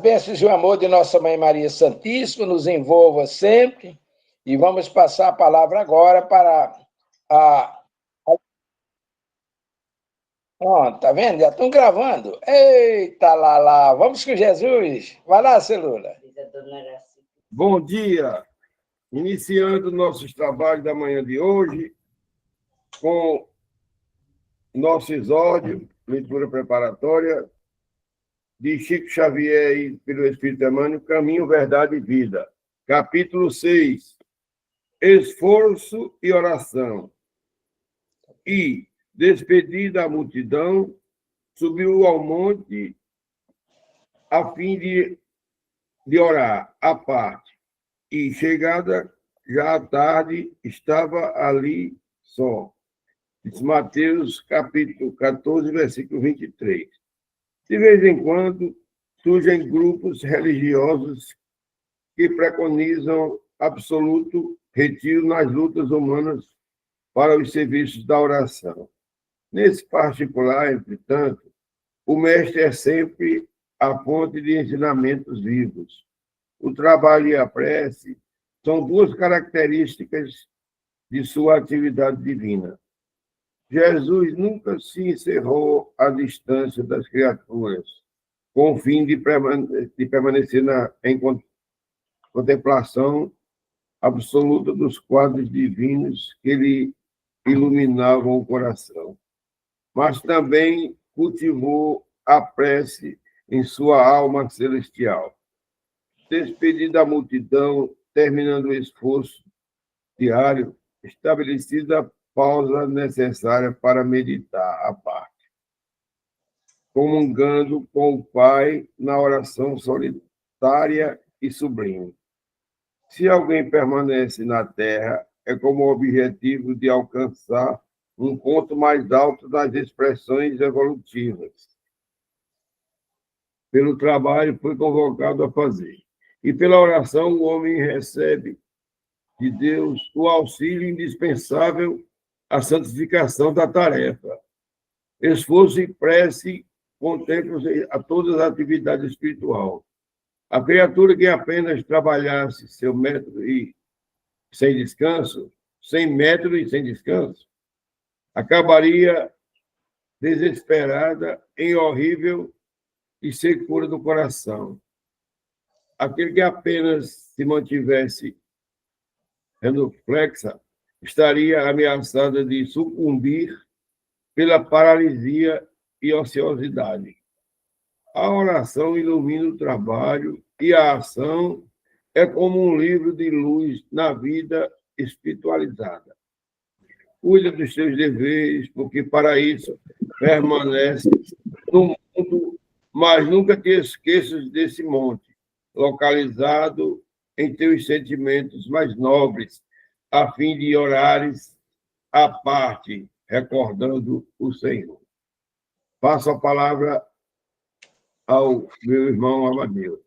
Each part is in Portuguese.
bênçãos e o amor de nossa Mãe Maria Santíssima nos envolva sempre. E vamos passar a palavra agora para a... Pronto, tá vendo? Já estão gravando. Eita, lá. Vamos com Jesus. Vai lá, Celula. Bom dia. Iniciando nossos trabalhos da manhã de hoje com nosso exórdio, leitura preparatória de Chico Xavier e pelo Espírito Emmanuel, Caminho, Verdade e Vida. Capítulo 6, Esforço e Oração. E, despedida a multidão, subiu ao monte a fim de orar à parte. E, chegada já à tarde, estava ali só. Diz Mateus, capítulo 14, versículo 23. De vez em quando, surgem grupos religiosos que preconizam absoluto retiro nas lutas humanas para os serviços da oração. Nesse particular, entretanto, o mestre é sempre a fonte de ensinamentos vivos. O trabalho e a prece são duas características de sua atividade divina. Jesus nunca se encerrou à distância das criaturas, com o fim de permanecer em contemplação absoluta dos quadros divinos que lhe iluminavam o coração. Mas também cultivou a prece em sua alma celestial. Despedida da multidão, terminando o esforço diário, estabelecida a pausa necessária para meditar à parte, comungando com o Pai na oração solitária e sublime. Se alguém permanece na Terra, é como objetivo de alcançar um ponto mais alto das expressões evolutivas. Pelo trabalho foi convocado a fazer. E pela oração o homem recebe de Deus o auxílio indispensável à santificação da tarefa. Esforço e prece contemplam a todas as atividades espirituais. A criatura que apenas trabalhasse seu método e sem descanso, sem método e sem descanso, acabaria desesperada em horrível e secura do coração. Aquele que apenas se mantivesse genuflexa estaria ameaçada de sucumbir pela paralisia e ociosidade. A oração ilumina o trabalho e a ação é como um livro de luz na vida espiritualizada. Cuida dos seus deveres, porque para isso permanece no mundo, mas nunca te esqueças desse monte, localizado em teus sentimentos mais nobres, a fim de orares à parte, recordando o Senhor. Passo a palavra ao meu irmão Amadeu.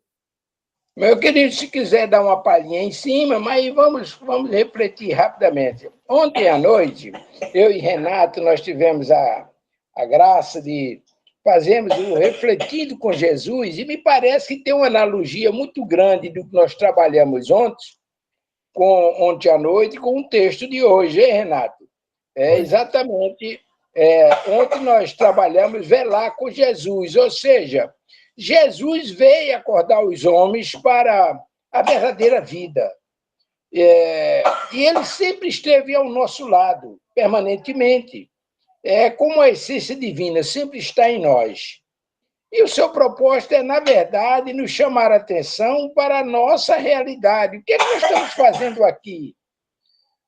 Meu querido, se quiser dar uma palhinha em cima, mas vamos refletir rapidamente. Ontem à noite, eu e Renato, nós tivemos a graça de fazermos o Refletindo com Jesus, e me parece que tem uma analogia muito grande do que nós trabalhamos ontem à noite com o texto de hoje, hein, Renato? Exatamente. Ontem nós trabalhamos velar com Jesus, ou seja, Jesus veio acordar os homens para a verdadeira vida. E ele sempre esteve ao nosso lado, permanentemente. Como a essência divina sempre está em nós. E o seu propósito é, na verdade, nos chamar a atenção para a nossa realidade. O que é que nós estamos fazendo aqui?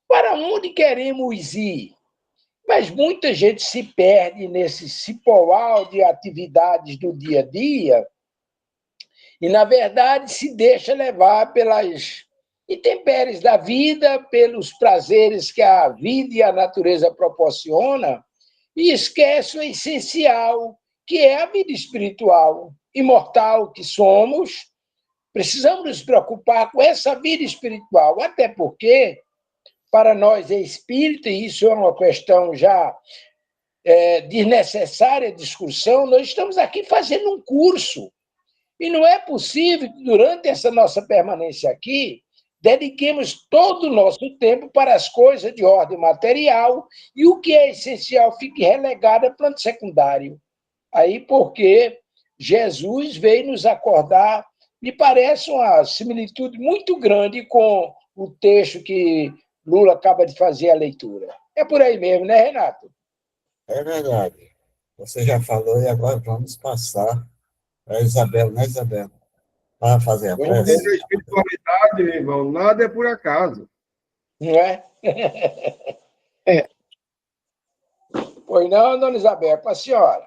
Para onde queremos ir? Mas muita gente se perde nesse cipoal de atividades do dia a dia e, na verdade, se deixa levar pelas intempéries da vida, pelos prazeres que a vida e a natureza proporcionam e esquece o essencial, que é a vida espiritual, imortal que somos. Precisamos nos preocupar com essa vida espiritual, até porque, para nós é espírita, e isso é uma questão já desnecessária discussão, nós estamos aqui fazendo um curso. E não é possível que, durante essa nossa permanência aqui, dediquemos todo o nosso tempo para as coisas de ordem material e o que é essencial fique relegado a plano secundário. Aí, porque Jesus veio nos acordar, me parece uma similitude muito grande com o texto que Lula acaba de fazer a leitura. É por aí mesmo, né, Renato? É verdade. Você já falou e agora vamos passar para a Isabel, né, Isabel? Para fazer a Como diz prece. a espiritualidade, meu irmão, nada é por acaso. Não é? É. Pois não, dona Isabel, para a senhora.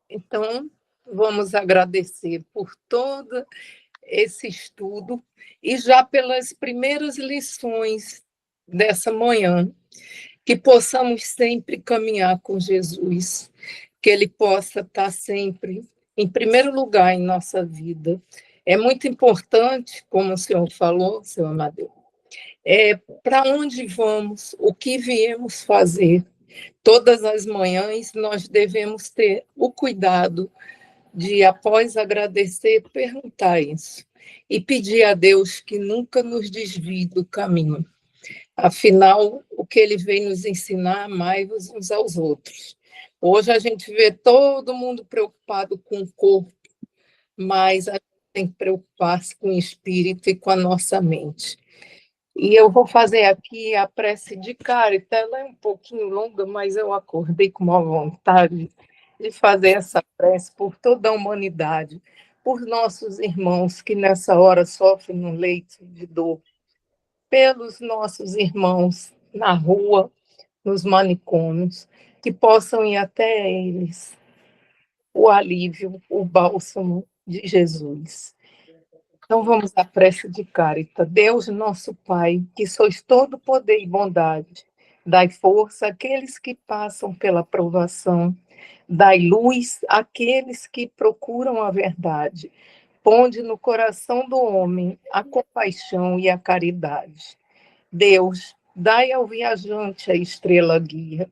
Então, vamos agradecer por todo esse estudo e já pelas primeiras lições dessa manhã, que possamos sempre caminhar com Jesus, que Ele possa estar sempre em primeiro lugar em nossa vida. É muito importante, como o senhor falou, senhor Amadeu, para onde vamos, o que viemos fazer. Todas as manhãs nós devemos ter o cuidado de, após agradecer, perguntar isso e pedir a Deus que nunca nos desvie do caminho. Afinal, o que ele vem nos ensinar, amai-vos uns aos outros. Hoje a gente vê todo mundo preocupado com o corpo, mas a gente tem que preocupar-se com o espírito e com a nossa mente. E eu vou fazer aqui a prece de Carita, ela é um pouquinho longa, mas eu acordei com uma vontade de fazer essa prece por toda a humanidade, por nossos irmãos que nessa hora sofrem no leito de dor, pelos nossos irmãos na rua, nos manicômios, que possam ir até eles o alívio, o bálsamo de Jesus. Então vamos à prece de Carita. Deus, nosso Pai, que sois todo poder e bondade, dai força àqueles que passam pela provação, dai luz àqueles que procuram a verdade. Ponde no coração do homem a compaixão e a caridade. Deus, dai ao viajante a estrela guia,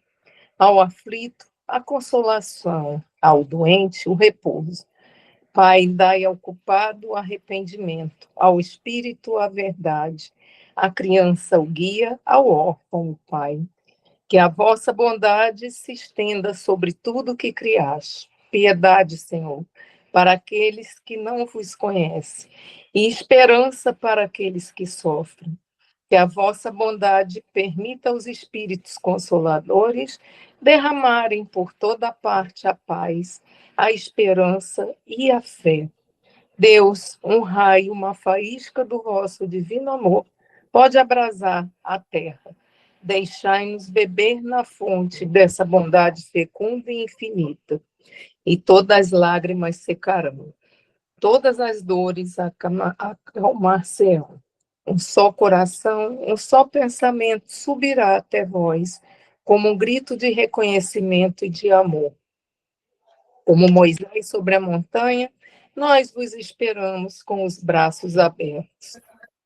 ao aflito a consolação, ao doente o repouso. Pai, dai ao culpado o arrependimento, ao espírito a verdade, à criança o guia, ao órfão o pai. Que a vossa bondade se estenda sobre tudo que criaste. Piedade, Senhor, para aqueles que não vos conhecem, e esperança para aqueles que sofrem. Que a vossa bondade permita aos espíritos consoladores derramarem por toda parte a paz, a esperança e a fé. Deus, um raio, uma faísca do vosso divino amor, pode abrasar a terra. Deixai-nos beber na fonte dessa bondade fecunda e infinita, e todas as lágrimas secarão, todas as dores acalmar-se-ão. Um só coração, um só pensamento subirá até vós, como um grito de reconhecimento e de amor. Como Moisés sobre a montanha, nós vos esperamos com os braços abertos.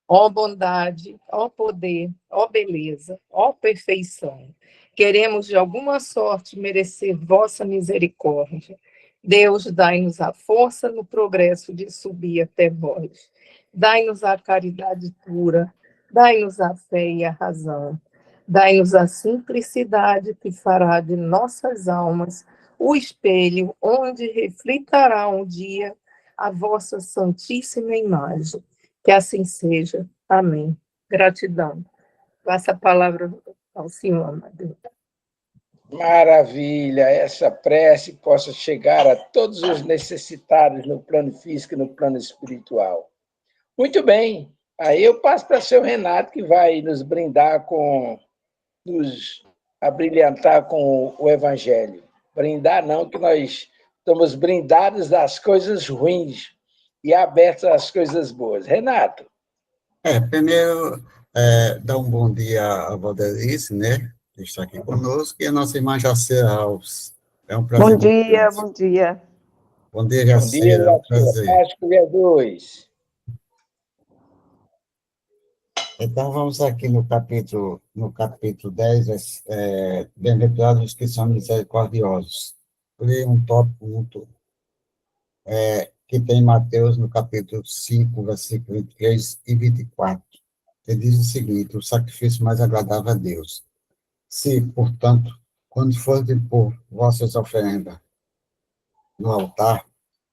Ó bondade, ó poder, ó beleza, ó perfeição. Queremos de alguma sorte merecer vossa misericórdia. Deus, dai-nos a força no progresso de subir até vós. Dai-nos a caridade pura, dai-nos a fé e a razão. Dai-nos a simplicidade que fará de nossas almas o espelho onde refletirá um dia a vossa santíssima imagem. Que assim seja. Amém. Gratidão. Passa a palavra ao senhor, Amadeu. Maravilha, essa prece possa chegar a todos os necessitados no plano físico e no plano espiritual. Muito bem, aí eu passo para o seu Renato, que vai nos brindar nos abrilhantar com o Evangelho. Brindar não, que nós estamos brindados das coisas ruins e abertos às coisas boas. Renato. Primeiro, dar um bom dia à Valdelice, né, que está aqui conosco, e a nossa irmã Jacira Alves. É um prazer. Bom dia, bom dia. Bom dia, Bom dia, Jacira, é um Jacira. prazer. Acho que é dois. Então, vamos aqui no capítulo 10, bem-aventurados os que são misericordiosos. Por um tópico muito que tem em Mateus, no capítulo 5, versículo 23 e 24, que diz o seguinte: o sacrifício mais agradável a Deus. Se, portanto, quando fordes pôr vossas oferendas no altar,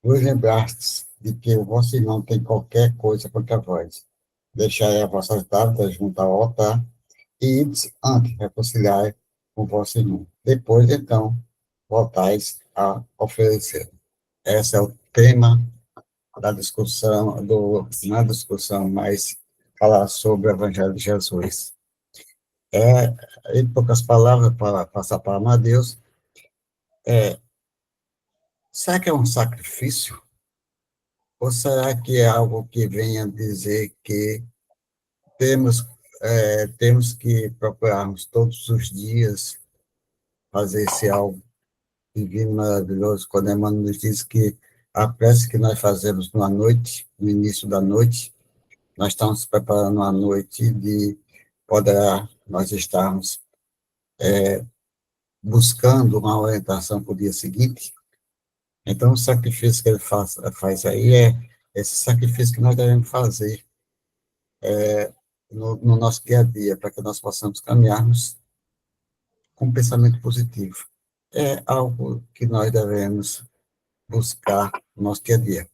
vos lembrastes de que o vosso irmão tem qualquer coisa contra vós. Deixai as vossas dávidas junto ao altar e ides antes reconciliar com o vosso irmão. Depois, então, voltais a oferecer. Esse é o tema da discussão, na discussão, mas falar sobre o Evangelho de Jesus. Em poucas palavras, para passar para Amadeus, será que é um sacrifício? Ou será que é algo que venha dizer que temos que procurarmos todos os dias fazer esse algo divino, maravilhoso, quando Emmanuel nos diz que a prece que nós fazemos na noite, no início da noite, nós estamos preparando a noite de poder nós estarmos buscando uma orientação para o dia seguinte. Então, o sacrifício que ele faz aí é esse sacrifício que nós devemos fazer no nosso dia a dia, para que nós possamos caminharmos com um pensamento positivo. É algo que nós devemos buscar no nosso dia a dia.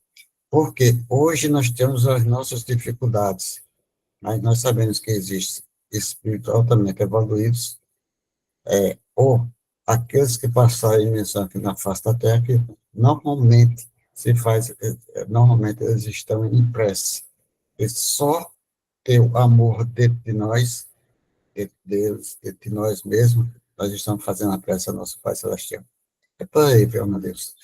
Porque hoje nós temos as nossas dificuldades, mas nós sabemos que existem espíritos altamente evoluídos, ou aqueles que passaram a dimensão aqui na face da Terra, que normalmente normalmente eles estão em prece. E só ter o amor dentro de nós, dentro deles, dentro de nós mesmos, nós estamos fazendo a prece ao nosso Pai Celestial. É por aí, meu Deus.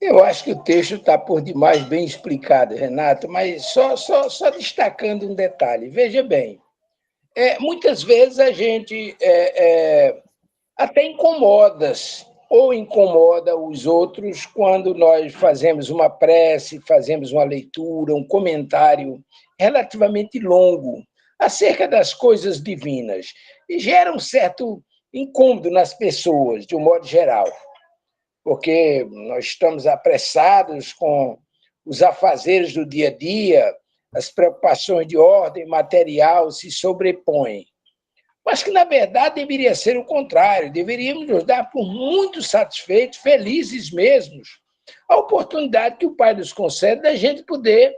Eu acho que o texto está por demais bem explicado, Renato, mas só destacando um detalhe. Veja bem, muitas vezes a gente até incomoda os outros quando nós fazemos uma prece, fazemos uma leitura, um comentário relativamente longo acerca das coisas divinas. E gera um certo incômodo nas pessoas, de um modo geral, porque nós estamos apressados com os afazeres do dia a dia, as preocupações de ordem material se sobrepõem. Mas que, na verdade, deveria ser o contrário, deveríamos nos dar por muito satisfeitos, felizes mesmos, a oportunidade que o Pai nos concede da gente poder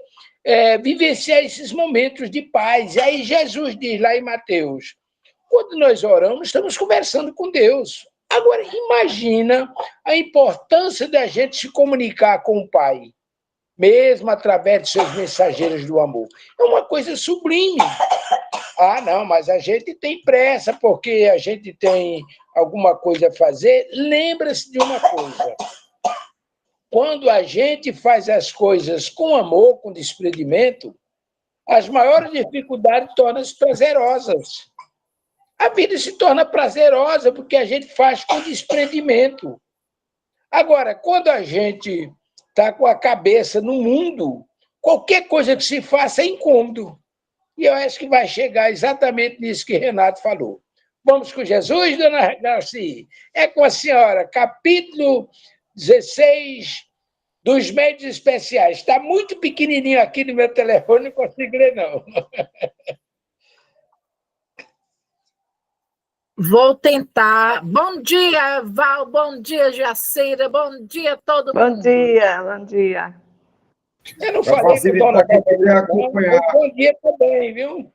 vivenciar esses momentos de paz. E aí Jesus diz lá em Mateus, quando nós oramos, estamos conversando com Deus. Agora, imagina a importância da gente se comunicar com o Pai, mesmo através de seus mensageiros do amor. É uma coisa sublime. Ah, não, mas a gente tem pressa porque a gente tem alguma coisa a fazer. Lembra-se de uma coisa. Quando a gente faz as coisas com amor, com desprendimento, as maiores dificuldades tornam-se prazerosas. A vida se torna prazerosa porque a gente faz com desprendimento. Agora, quando a gente está com a cabeça no mundo, qualquer coisa que se faça é incômodo. E eu acho que vai chegar exatamente nisso que Renato falou. Vamos com Jesus, dona Garcia? É com a senhora, capítulo 16 dos médios especiais. Está muito pequenininho aqui no meu telefone, não consigo ler, não. Vou tentar. Bom dia, Val. Bom dia, Jaceira. Bom dia, todo mundo. Bom dia, bom dia. Eu não falei com a dona Bárbara, bom dia também, viu?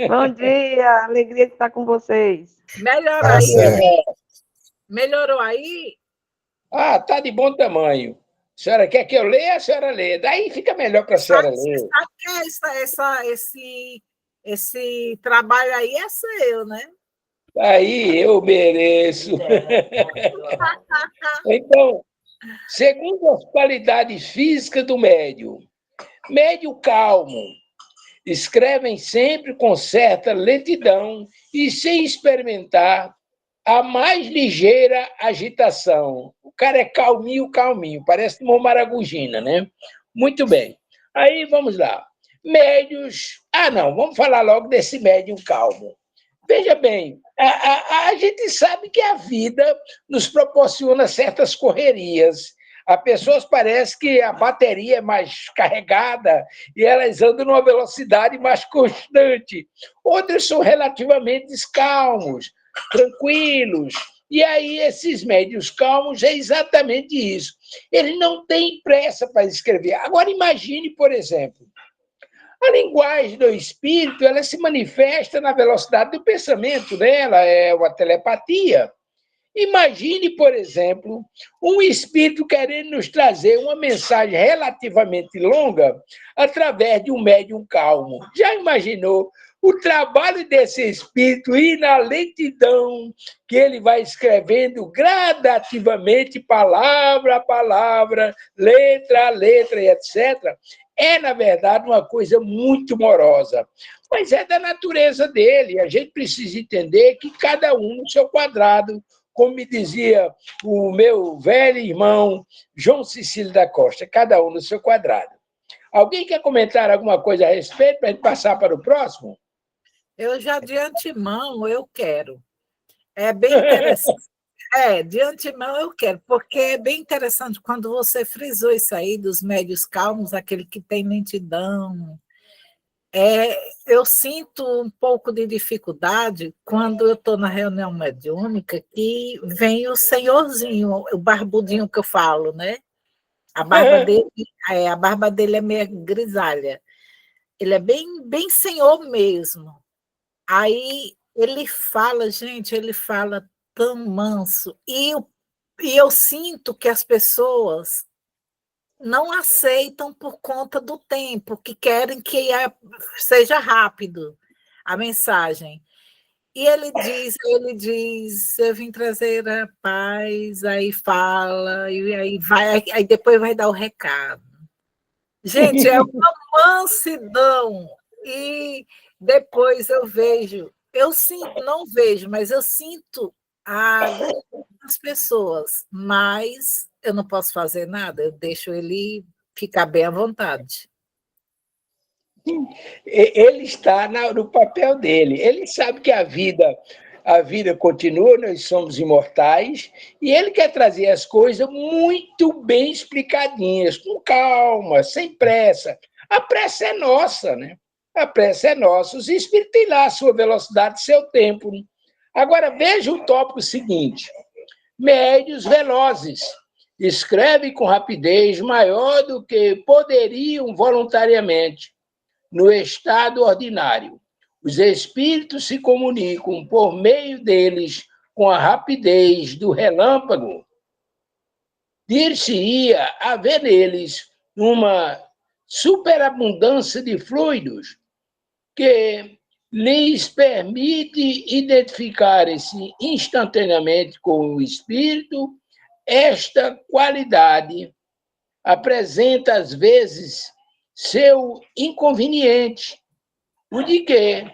Bom dia, alegria de estar com vocês. Melhorou aí? Melhorou aí? Ah, tá de bom tamanho. A senhora quer que eu leia? A senhora lê. Daí fica melhor para a senhora ler. Sabe que esse trabalho aí é seu, né? Aí eu mereço. Então, segundo as qualidades físicas do médium calmo, escrevem sempre com certa lentidão e sem experimentar a mais ligeira agitação. O cara é calminho, parece uma maragujina, né? Muito bem. Aí, vamos lá. Médios... vamos falar logo desse médium calmo. Veja bem, a gente sabe que a vida nos proporciona certas correrias. As pessoas parece que a bateria é mais carregada e elas andam numa velocidade mais constante. Outras são relativamente calmos, tranquilos. E aí, esses médios calmos é exatamente isso. Eles não têm pressa para escrever. Agora, imagine, por exemplo, a linguagem do espírito, ela se manifesta na velocidade do pensamento dela, é uma telepatia. Imagine, por exemplo, um espírito querendo nos trazer uma mensagem relativamente longa através de um médium calmo. Já imaginou o trabalho desse espírito ir na lentidão que ele vai escrevendo gradativamente, palavra a palavra, letra a letra e etc.? É, na verdade, uma coisa muito morosa. Mas é da natureza dele. A gente precisa entender que cada um no seu quadrado, como me dizia o meu velho irmão João Cecílio da Costa, cada um no seu quadrado. Alguém quer comentar alguma coisa a respeito para a gente passar para o próximo? Eu já de antemão eu quero. É bem interessante. De antemão eu quero, porque é bem interessante quando você frisou isso aí dos médios calmos, aquele que tem lentidão. Eu sinto um pouco de dificuldade quando eu estou na reunião mediúnica que vem o senhorzinho, o barbudinho que eu falo, né? A barba dele é meio grisalha. Ele é bem senhor mesmo. Aí ele fala, gente, ele fala tão manso. E eu sinto que as pessoas não aceitam por conta do tempo, que querem que seja rápido a mensagem. E ele diz, eu vim trazer a paz, aí fala, e aí vai, aí depois vai dar o recado. Gente, é uma mansidão. E depois eu sinto, não vejo, mas eu sinto a agonia das pessoas, mas eu não posso fazer nada, eu deixo ele ficar bem à vontade. Ele está no papel dele. Ele sabe que a vida continua, nós somos imortais, e ele quer trazer as coisas muito bem explicadinhas, com calma, sem pressa. A pressa é nossa, né? A pressa é nossa. Os espíritos têm lá a sua velocidade, seu tempo. Agora, veja o tópico seguinte: médios velozes. Escrevem com rapidez maior do que poderiam voluntariamente. No estado ordinário, os espíritos se comunicam por meio deles com a rapidez do relâmpago. Dir-se-ia haver neles uma superabundância de fluidos que lhes permite identificarem-se instantaneamente com o espírito. Esta qualidade apresenta, às vezes, seu inconveniente, o de que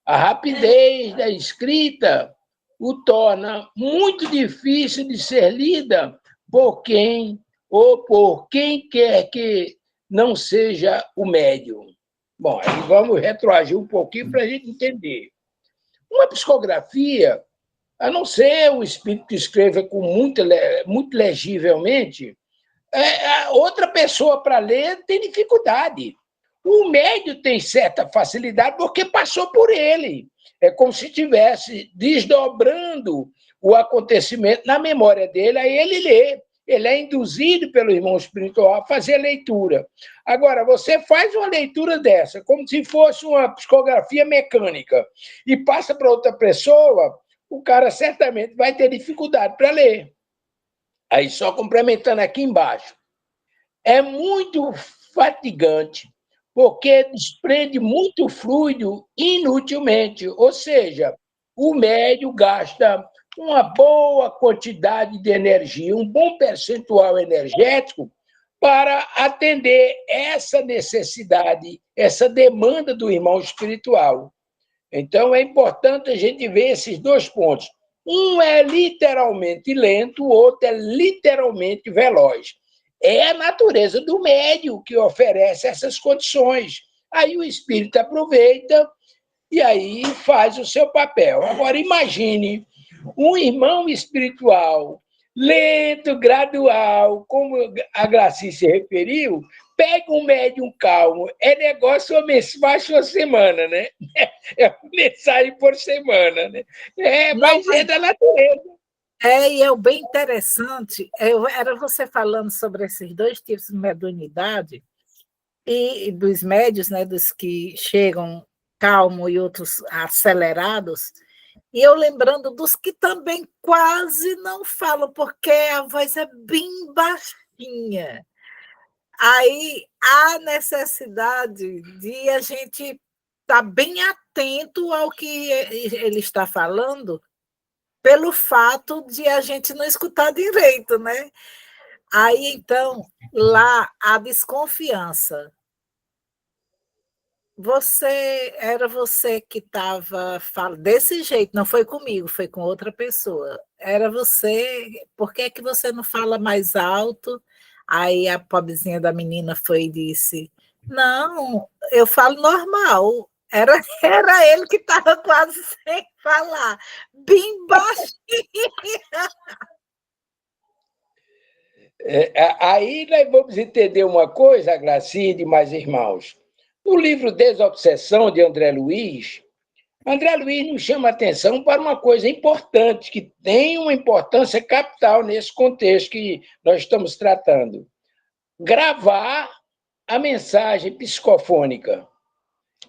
a rapidez da escrita o torna muito difícil de ser lida por quem quer que não seja o médium. Bom, aí vamos retroagir um pouquinho para a gente entender. Uma psicografia, a não ser o espírito que escreva com muito legivelmente, outra pessoa para ler tem dificuldade. O médio tem certa facilidade porque passou por ele. É como se estivesse desdobrando o acontecimento na memória dele, aí ele lê. Ele é induzido pelo irmão espiritual a fazer a leitura. Agora, você faz uma leitura dessa, como se fosse uma psicografia mecânica, e passa para outra pessoa, o cara certamente vai ter dificuldade para ler. Aí, só complementando aqui embaixo, é muito fatigante, porque desprende muito fluido inutilmente, ou seja, o médio gasta uma boa quantidade de energia, um bom percentual energético para atender essa necessidade, essa demanda do irmão espiritual. Então, é importante a gente ver esses dois pontos. Um é literalmente lento, o outro é literalmente veloz. É a natureza do médium que oferece essas condições. Aí o espírito aproveita e aí faz o seu papel. Agora, imagine um irmão espiritual lento, gradual, como a Graci se referiu, pega um médium calmo. É negócio baixa uma semana, né? É uma mensagem por semana, né? Não, Mas é da natureza. e é bem interessante, era você falando sobre esses dois tipos de mediunidade, e dos médios, né, dos que chegam calmo e outros acelerados, e eu lembrando dos que também quase não falam, porque a voz é bem baixinha. Aí há necessidade de a gente estar bem atento ao que ele está falando, pelo fato de a gente não escutar direito, né? Aí, então, lá a desconfiança. Era você que estava falando desse jeito, não foi comigo, foi com outra pessoa. Era você, por que é que você não fala mais alto? Aí a pobrezinha da menina foi e disse: Não, eu falo normal. Era ele que estava quase sem falar, bem baixinho. Aí nós vamos entender uma coisa, Graci e demais irmãos. No livro Desobsessão, de André Luiz nos chama a atenção para uma coisa importante, que tem uma importância capital nesse contexto que nós estamos tratando. Gravar a mensagem psicofônica.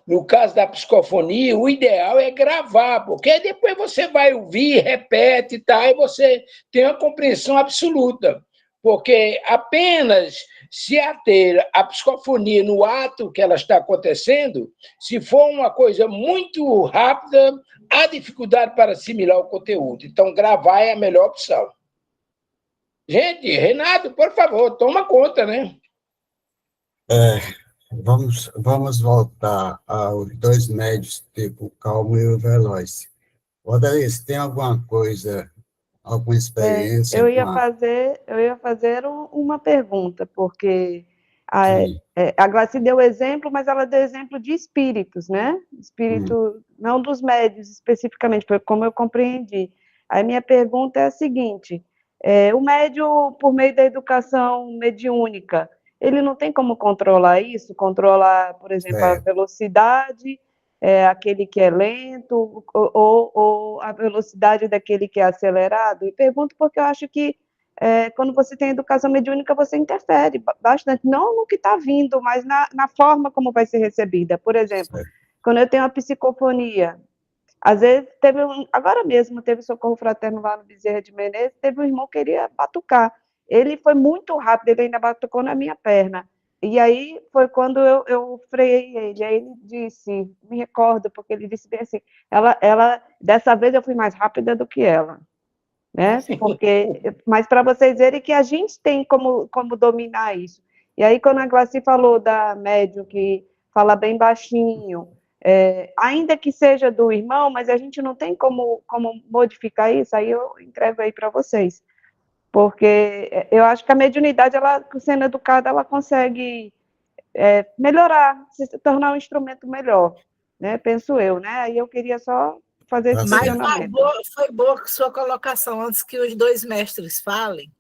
No caso da psicofonia, o ideal é gravar, porque depois você vai ouvir, repete, tá, e você tem uma compreensão absoluta. Porque apenas se ater à psicofonia no ato que ela está acontecendo, se for uma coisa muito rápida, há dificuldade para assimilar o conteúdo. Então, gravar é a melhor opção. Gente, Renato, por favor, toma conta, né? Vamos voltar aos dois médios, tipo calmo e o veloz. Odalys, tem alguma coisa, alguma experiência? Eu ia fazer uma pergunta, porque Sim. a Glaci deu exemplo, mas ela deu exemplo de espíritos, né? Hum. Espírito, não dos médios especificamente, foi como eu compreendi. Aí minha pergunta é a seguinte: o médio, por meio da educação mediúnica, ele não tem como controlar isso? Controlar, por exemplo, a Certo. velocidade, aquele que é lento, ou a velocidade daquele que é acelerado? E pergunto porque eu acho que quando você tem educação mediúnica, você interfere bastante, não no que está vindo, mas na forma como vai ser recebida. Por exemplo, Certo. quando eu tenho uma psicofonia, às vezes agora mesmo teve socorro fraterno lá no Bezerra de Menezes, teve um irmão que queria batucar. Ele foi muito rápido, ele ainda batucou na minha perna. E aí foi quando eu freiei ele. Aí ele disse, me recordo, porque ele disse bem assim, dessa vez eu fui mais rápida do que ela, né? Mas para vocês verem que a gente tem como dominar isso. E aí quando a Glaci falou da médium que fala bem baixinho, ainda que seja do irmão, mas a gente não tem como modificar isso, aí eu entrego aí para vocês. Porque eu acho que a mediunidade, ela, sendo educada, ela consegue melhorar, se tornar um instrumento melhor, né? Penso eu, né? Aí eu queria só fazer esse Mas questionamento. foi boa a sua colocação, antes que os dois mestres falem,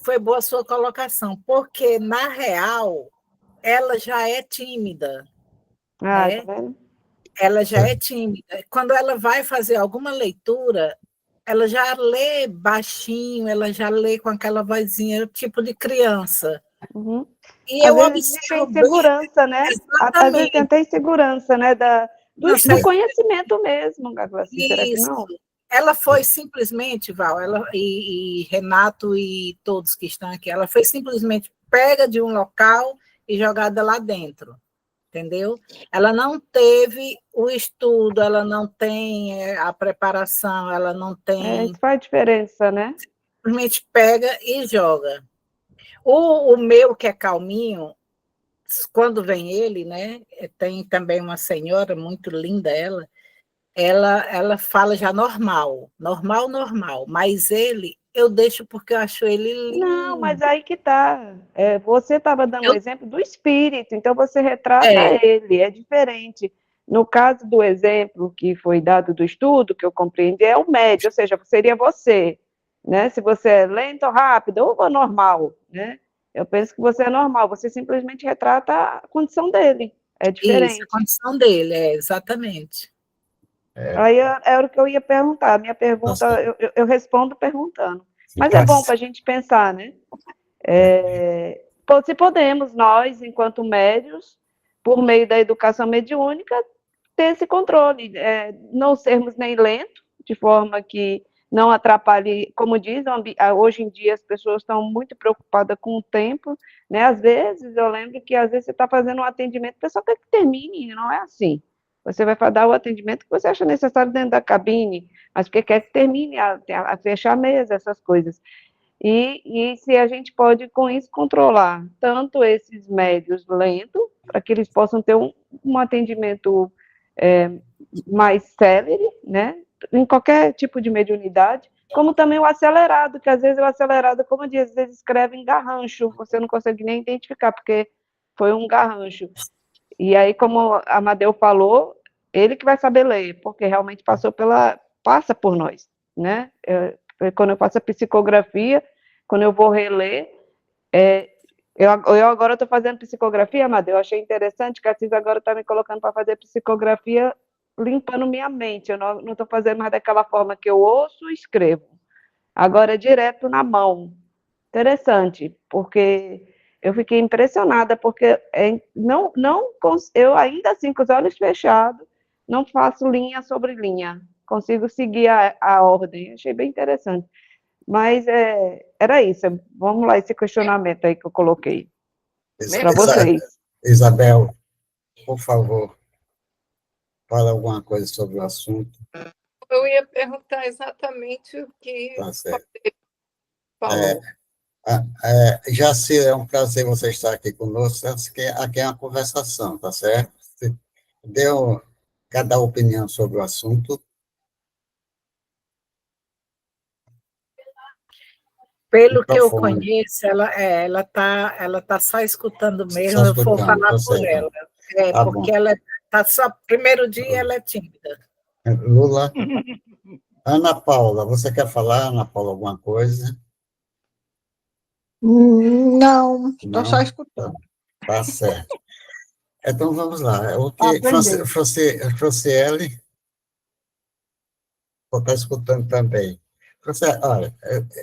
foi boa a sua colocação, porque, na real, ela já é tímida, Ah, né? tá vendo? Ela já é tímida. Quando ela vai fazer alguma leitura, ela já lê baixinho, ela já lê com aquela vozinha tipo de criança. Uhum. E Às eu vezes existe a observo bem, insegurança, né? Às vezes tem exatamente, até insegurança, né? Do não, conhecimento mesmo, assim, será que isso. não? Ela foi simplesmente, Val, e Renato e todos que estão aqui, ela foi simplesmente pega de um local e jogada lá dentro, entendeu? Ela não teve o estudo, ela não tem a preparação, ela não tem, Isso faz diferença, né? simplesmente pega e joga. O meu, que é calminho, quando vem ele, né? Tem também uma senhora muito linda, ela fala já normal, normal, mas ele eu deixo porque eu acho ele Não, lindo. mas aí que tá. Você estava dando um Eu, exemplo do espírito, então você retrata é, ele, é diferente. No caso do exemplo que foi dado do estudo, que eu compreendi, é o médio, ou seja, seria você, né? Se você é lento ou rápido, ou normal, né? Eu penso que você é normal, você simplesmente retrata a condição dele, é diferente. Isso, a condição dele, exatamente. Aí era o que eu ia perguntar, a minha pergunta, eu respondo perguntando. Mas é bom para a gente pensar, né? Se podemos, nós, enquanto médios, por meio da educação mediúnica, ter esse controle, não sermos nem lentos, de forma que não atrapalhe, como diz, hoje em dia as pessoas estão muito preocupadas com o tempo, né? Às vezes, eu lembro que às vezes você está fazendo um atendimento, o pessoal quer que termine, não é assim. Você vai dar o atendimento que você acha necessário dentro da cabine, mas porque quer que termine, a fechar a mesa, essas coisas. E se a gente pode, com isso, controlar tanto esses médios lentos, para que eles possam ter um atendimento mais célere, né, em qualquer tipo de mediunidade, como também o acelerado, que às vezes o acelerado, como eu disse, às vezes escreve em garrancho, você não consegue nem identificar, porque foi um garrancho. E aí, como a Amadeu falou, ele que vai saber ler, porque realmente passa por nós, né? Quando eu faço a psicografia, quando eu vou reler, eu agora estou fazendo psicografia, Amadeu, eu achei interessante que a Cis agora está me colocando para fazer psicografia, limpando minha mente, eu não estou fazendo mais daquela forma que eu ouço e escrevo, agora é direto na mão. Interessante, porque eu fiquei impressionada, porque eu ainda assim, com os olhos fechados, não faço linha sobre linha, consigo seguir a ordem, achei bem interessante. Mas era isso, vamos lá, esse questionamento aí que eu coloquei para vocês. Isabel, por favor, fala alguma coisa sobre o assunto. Eu ia perguntar exatamente o que você falou. Jaci, é um prazer você estar aqui conosco. Aqui é uma conversação, tá certo? Você quer dar opinião sobre o assunto? Pelo que eu conheço, ela tá só escutando mesmo, eu vou falar por ela. Tá porque bom. Ela tá só, primeiro dia ela é tímida. Lula. Ana Paula, você quer falar, Ana Paula, alguma coisa? Não, estou só escutando. Tá certo. Então, vamos lá. O que Franciele está escutando também. Olha,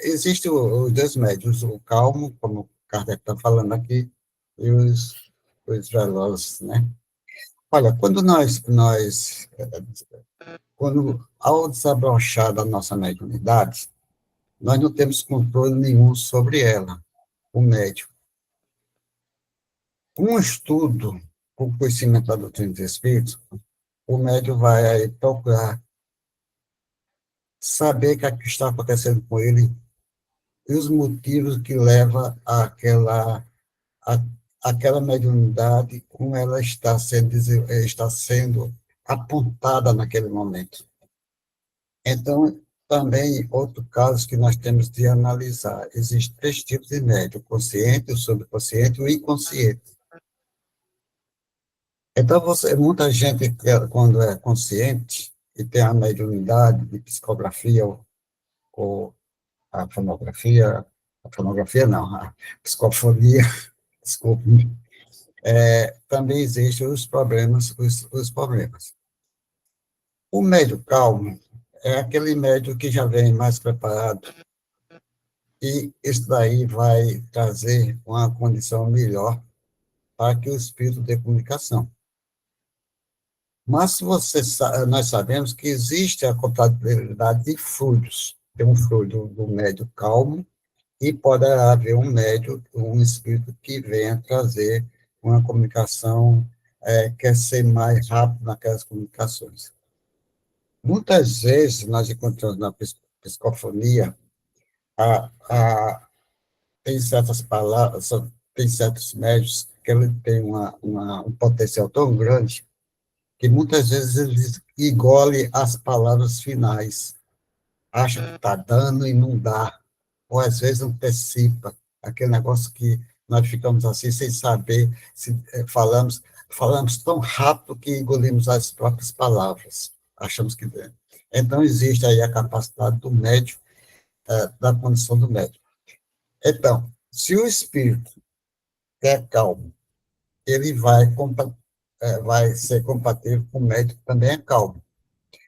existem os dois médios, o calmo, como o Kardec está falando aqui, e os velozes, né? Olha, ao desabrochar da nossa mediunidade, nós não temos controle nenhum sobre ela, o médium. Com o estudo, com o conhecimento da doutrina dos espíritos, o médium vai procurar saber o que está acontecendo com ele e os motivos que levam àquela mediunidade, como ela está sendo apontada naquele momento. Então, também, outro caso que nós temos de analisar, existem 3 tipos de médium, o consciente, o subconsciente e o inconsciente. Então, muita gente, quando é consciente e tem a mediunidade de psicografia ou a fonografia não, a psicofonia, desculpe, também existem os problemas. O médium calmo é aquele médium que já vem mais preparado, e isso daí vai trazer uma condição melhor para que o espírito dê comunicação. Mas nós sabemos que existe a compatibilidade de fluidos. Tem um fluido do médium calmo e pode haver um espírito que venha trazer uma comunicação, quer ser mais rápido naquelas comunicações. Muitas vezes nós encontramos na psicofonia tem certas palavras, tem certos médios que ele tem um potencial tão grande que muitas vezes eles engolem as palavras finais, acha que está dando e não dá, ou às vezes antecipa, aquele negócio que nós ficamos assim sem saber, falamos tão rápido que engolimos as próprias palavras, achamos que... Então, existe aí a capacidade do médium da condição do médium. Então, se o espírito é calmo, ele vai ser compatível com o médium que também é calmo.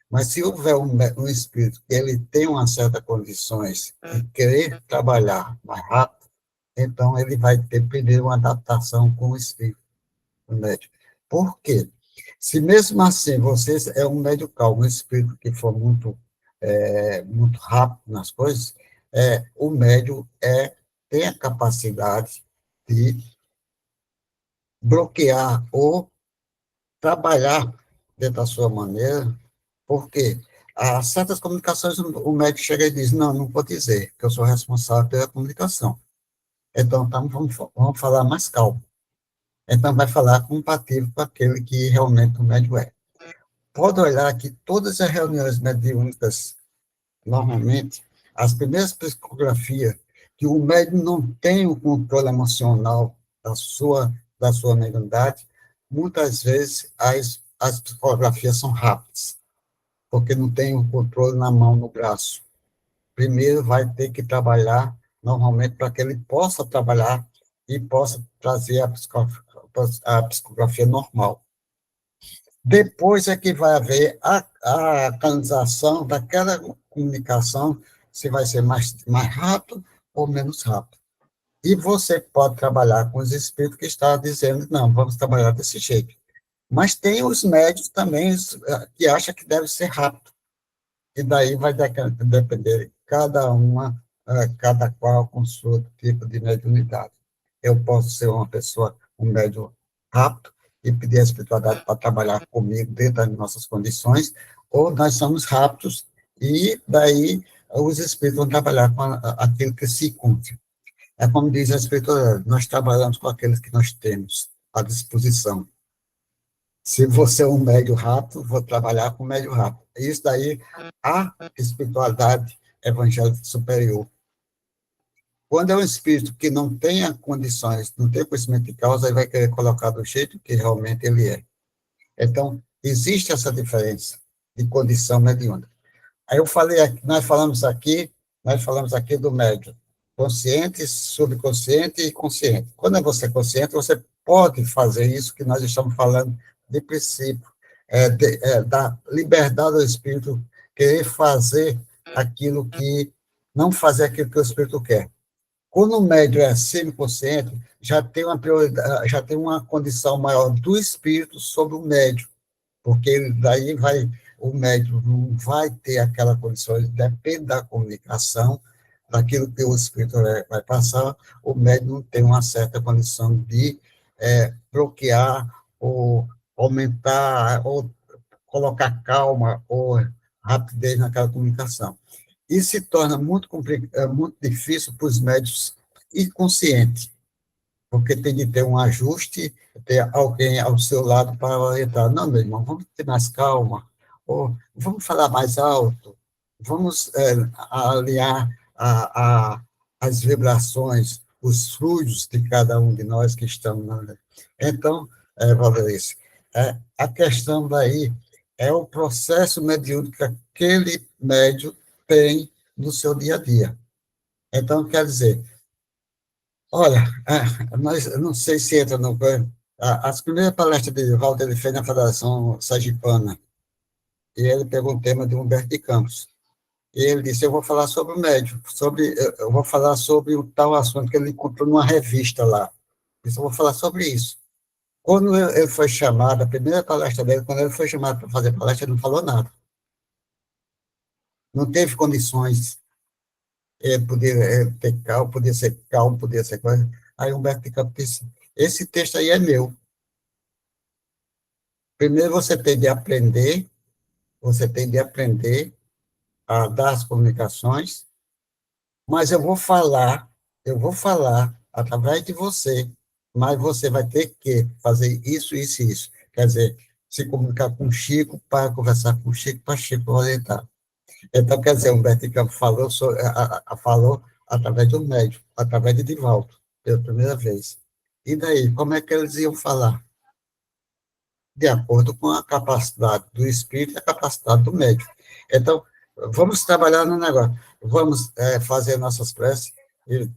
Mas se houver um espírito que ele tem uma certa condições de querer trabalhar mais rápido, então ele vai ter primeiro uma adaptação com o espírito, o médium. Por quê? Se mesmo assim você é um médium calmo, um espírito que for muito rápido nas coisas, o médium tem a capacidade de bloquear ou trabalhar dentro da sua maneira, porque há certas comunicações o médico chega e diz, não vou dizer, que eu sou responsável pela comunicação. Então, vamos falar mais calmo. Então, vai falar compatível com aquele que realmente o médico é. Pode olhar que todas as reuniões mediúnicas, normalmente, as primeiras psicografias, que o médium não tem o controle emocional da sua mediunidade, muitas vezes as psicografias são rápidas, porque não tem o controle na mão, no braço. Primeiro vai ter que trabalhar, normalmente, para que ele possa trabalhar e possa trazer a psicografia normal. Depois é que vai haver a canalização daquela comunicação, se vai ser mais rápido ou menos rápido. E você pode trabalhar com os espíritos que estão dizendo, não, vamos trabalhar desse jeito. Mas tem os médios também que acham que deve ser rápido. E daí vai depender cada qual com o seu tipo de mediunidade. Eu posso ser um médium rápido, e pedir a espiritualidade para trabalhar comigo dentro das nossas condições, ou nós somos rápidos, e daí os espíritos vão trabalhar com aquilo que se encontra. É como diz a espiritualidade, nós trabalhamos com aqueles que nós temos à disposição. Se você é um médio rápido, vou trabalhar com médio rápido. Isso daí, a espiritualidade evangélica superior. Quando é um espírito que não tem condições, não tem conhecimento de causa, ele vai querer colocar do jeito que realmente ele é. Então, existe essa diferença de condição mediúnica. Aí nós falamos aqui do médium, consciente, subconsciente e consciente. Quando você é consciente, você pode fazer isso que nós estamos falando de princípio, da liberdade do espírito querer fazer aquilo que, não fazer aquilo que o espírito quer. Quando o médium é semiconsciente, já tem uma prioridade, já tem uma condição maior do espírito sobre o médium, porque daí o médium não vai ter aquela condição, ele depende da comunicação, daquilo que o espírito vai passar, o médium não tem uma certa condição de bloquear ou aumentar, ou colocar calma ou rapidez naquela comunicação. E se torna muito difícil para os médicos inconscientes, porque tem de ter um ajuste, ter alguém ao seu lado para orientar. Não, meu irmão, vamos ter mais calma, ou vamos falar mais alto, vamos alinhar as vibrações, os fluidos de cada um de nós que estamos na... Então, Valerice, a questão daí é o processo mediúnico que aquele médium tem no seu dia a dia. Então, quer dizer, olha, eu não sei se entra no... As primeiras palestras de Walter ele fez na Federação Sergipana, e ele pegou um tema de Humberto de Campos. E ele disse, eu vou falar sobre o médium, eu vou falar sobre o tal assunto que ele encontrou numa revista lá. Eu vou falar sobre isso. Quando ele foi chamado, a primeira palestra dele, quando ele foi chamado para fazer palestra, ele não falou nada. Não teve condições. Ele podia ter calmo, podia ser calmo, podia ser coisa. Aí Humberto de Campos disse, esse texto aí é meu. Primeiro você tem de aprender a dar as comunicações, mas eu vou falar através de você, mas você vai ter que fazer isso, isso e isso. Quer dizer, se comunicar com o Chico, para conversar com o Chico, para Chico orientar. Então, quer dizer, Humberto de Campos falou através de um médico, através de Divaldo, pela primeira vez. E daí, como é que eles iam falar? De acordo com a capacidade do espírito e a capacidade do médico. Então, vamos trabalhar no negócio, vamos fazer nossas preces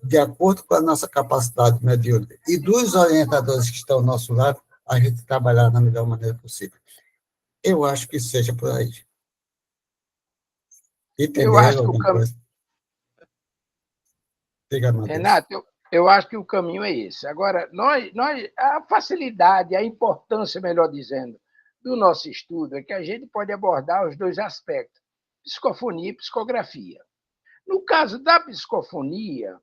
de acordo com a nossa capacidade mediúnica e dos orientadores que estão ao nosso lado, a gente trabalhar da melhor maneira possível. Eu acho que seja por aí. Eu acho que o caminho... Renato, eu acho que o caminho é esse. Agora, a facilidade, a importância, melhor dizendo, do nosso estudo é que a gente pode abordar os dois aspectos, psicofonia e psicografia. No caso da psicofonia,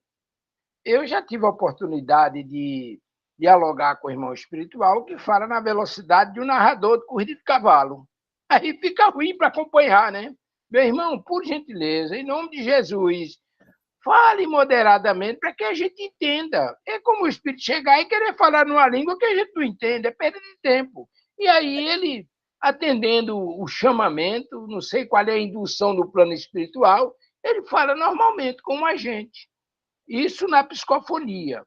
eu já tive a oportunidade de dialogar com o irmão espiritual que fala na velocidade de um narrador de corrida de cavalo. Aí fica ruim para acompanhar, né? Meu irmão, por gentileza, em nome de Jesus, fale moderadamente para que a gente entenda. É como o espírito chegar e querer falar numa língua que a gente não entende, é perda de tempo. E aí ele, atendendo o chamamento, não sei qual é a indução do plano espiritual, ele fala normalmente como a gente. Isso na psicofonia.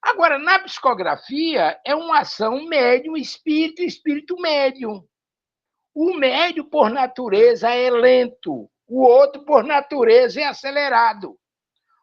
Agora, na psicografia, é uma ação médium, espírito, espírito médium. O médium, por natureza, é lento. O outro, por natureza, é acelerado.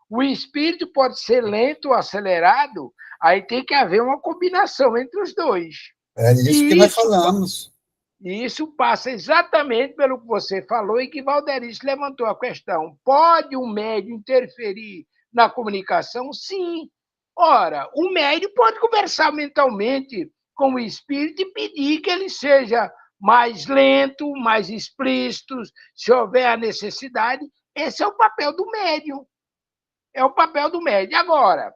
O espírito pode ser lento ou acelerado, aí tem que haver uma combinação entre os dois. É isso que nós falamos. E isso passa exatamente pelo que você falou e que Valderice levantou a questão. Pode o médium interferir na comunicação? Sim. Ora, o médium pode conversar mentalmente com o espírito e pedir que ele seja mais lento, mais explícito, se houver a necessidade. Esse é o papel do médium. É o papel do médium. Agora,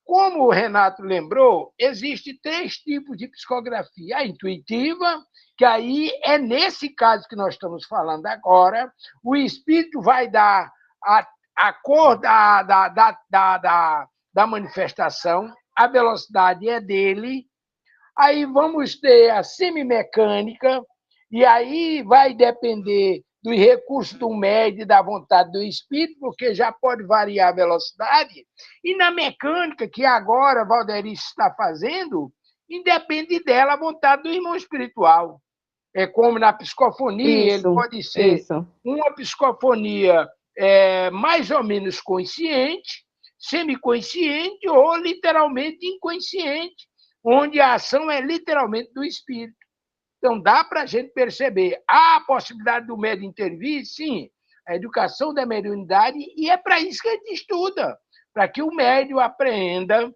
como o Renato lembrou, existem 3 tipos de psicografia. A intuitiva, que aí é nesse caso que nós estamos falando agora, o espírito vai dar a cor da manifestação, a velocidade é dele, aí vamos ter a semimecânica, e aí vai depender do recurso do médio e da vontade do espírito, porque já pode variar a velocidade, e na mecânica, que agora Valderice está fazendo, independe dela a vontade do irmão espiritual. É como na psicofonia, ele pode ser uma psicofonia mais ou menos consciente, semiconsciente ou literalmente inconsciente, onde a ação é literalmente do espírito. Então, dá para a gente perceber. Há a possibilidade do médium intervir? Sim. A educação da mediunidade, e é para isso que a gente estuda, para que o médium aprenda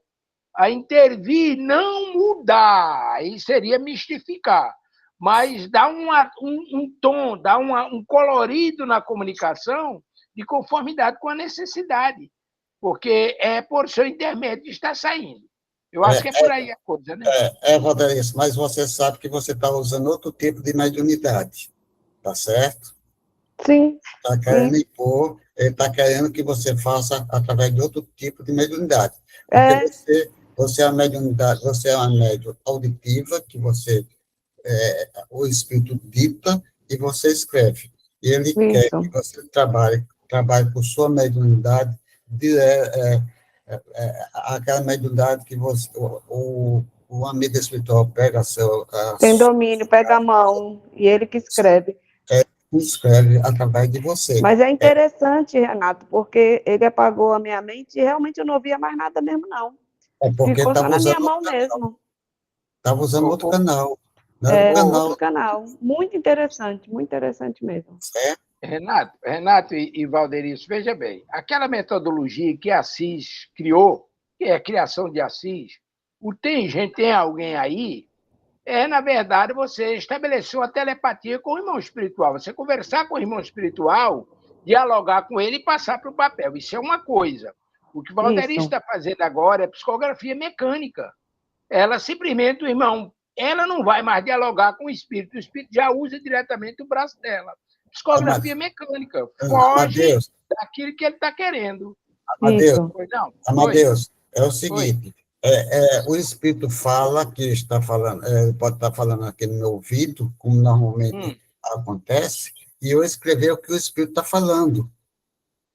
a intervir, não mudar, aí seria mistificar, mas dar um tom, dar um colorido na comunicação de conformidade com a necessidade, porque é por seu intermédio que está saindo. Eu acho que é por aí a coisa, né? Valderice, mas você sabe que você está usando outro tipo de mediunidade, tá certo? Sim. Está querendo impor, está querendo que você faça através de outro tipo de mediunidade. Porque você é uma mediunidade, você é uma médium auditiva, que você, o espírito dita e você escreve. E ele quer que você trabalhe por sua mediunidade, aquela mediunidade que você, o amigo espiritual pega tem domínio, pega a mão, e ele que escreve. Escreve através de você. Mas é interessante, Renato, porque ele apagou a minha mente e realmente eu não ouvia mais nada mesmo, não. Ficou só na minha mão mesmo. Estava usando outro canal. Outro canal. Muito interessante mesmo. Renato e Valderice, veja bem, aquela metodologia que Assis criou, que é a criação de Assis, tem alguém aí, na verdade, você estabeleceu a telepatia com o irmão espiritual. Você conversar com o irmão espiritual, dialogar com ele e passar para o papel. Isso é uma coisa. O que o Valderice está fazendo agora é psicografia mecânica. Ela simplesmente, o irmão, ela não vai mais dialogar com o espírito já usa diretamente o braço dela. Psicografia mecânica, foge daquilo que ele está querendo. Amadeus, é o seguinte, o espírito fala, que está falando, pode estar falando aqui no meu ouvido, como normalmente acontece, e eu escrever o que o espírito está falando.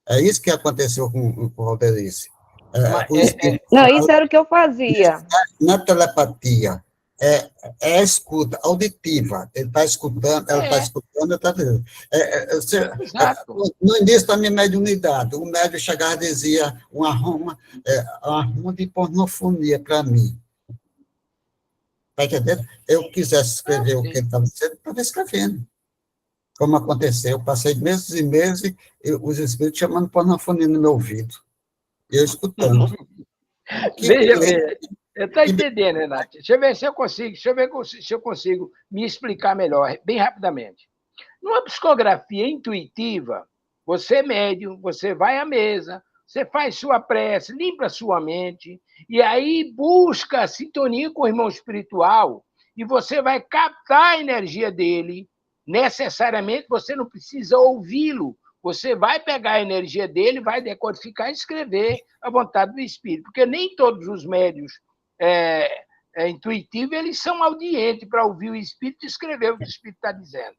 É isso que aconteceu com o Valderice. Não, isso era o que eu fazia. Na telepatia, é a escuta auditiva. Ele está escutando, ela está escutando, ele está fazendo. Exato. No início da minha mediunidade, o médium chegava e dizia uma ruma de pornofonia para mim. Está entendendo? Eu quisesse escrever o que ele estava dizendo, estava escrevendo. Como aconteceu, passei meses e meses, os espíritos chamando pornofonia no meu ouvido. Eu escutando. Veja bem, eu estou entendendo, Renato. Deixa eu ver se eu consigo me explicar melhor, bem rapidamente. Numa psicografia intuitiva, você é médium, você vai à mesa, você faz sua prece, limpa sua mente, e aí busca a sintonia com o irmão espiritual, e você vai captar a energia dele. Necessariamente, você não precisa ouvi-lo, você vai pegar a energia dele, vai decodificar e escrever a vontade do espírito, porque nem todos os médios intuitivos eles são audientes para ouvir o espírito e escrever o que o espírito está dizendo.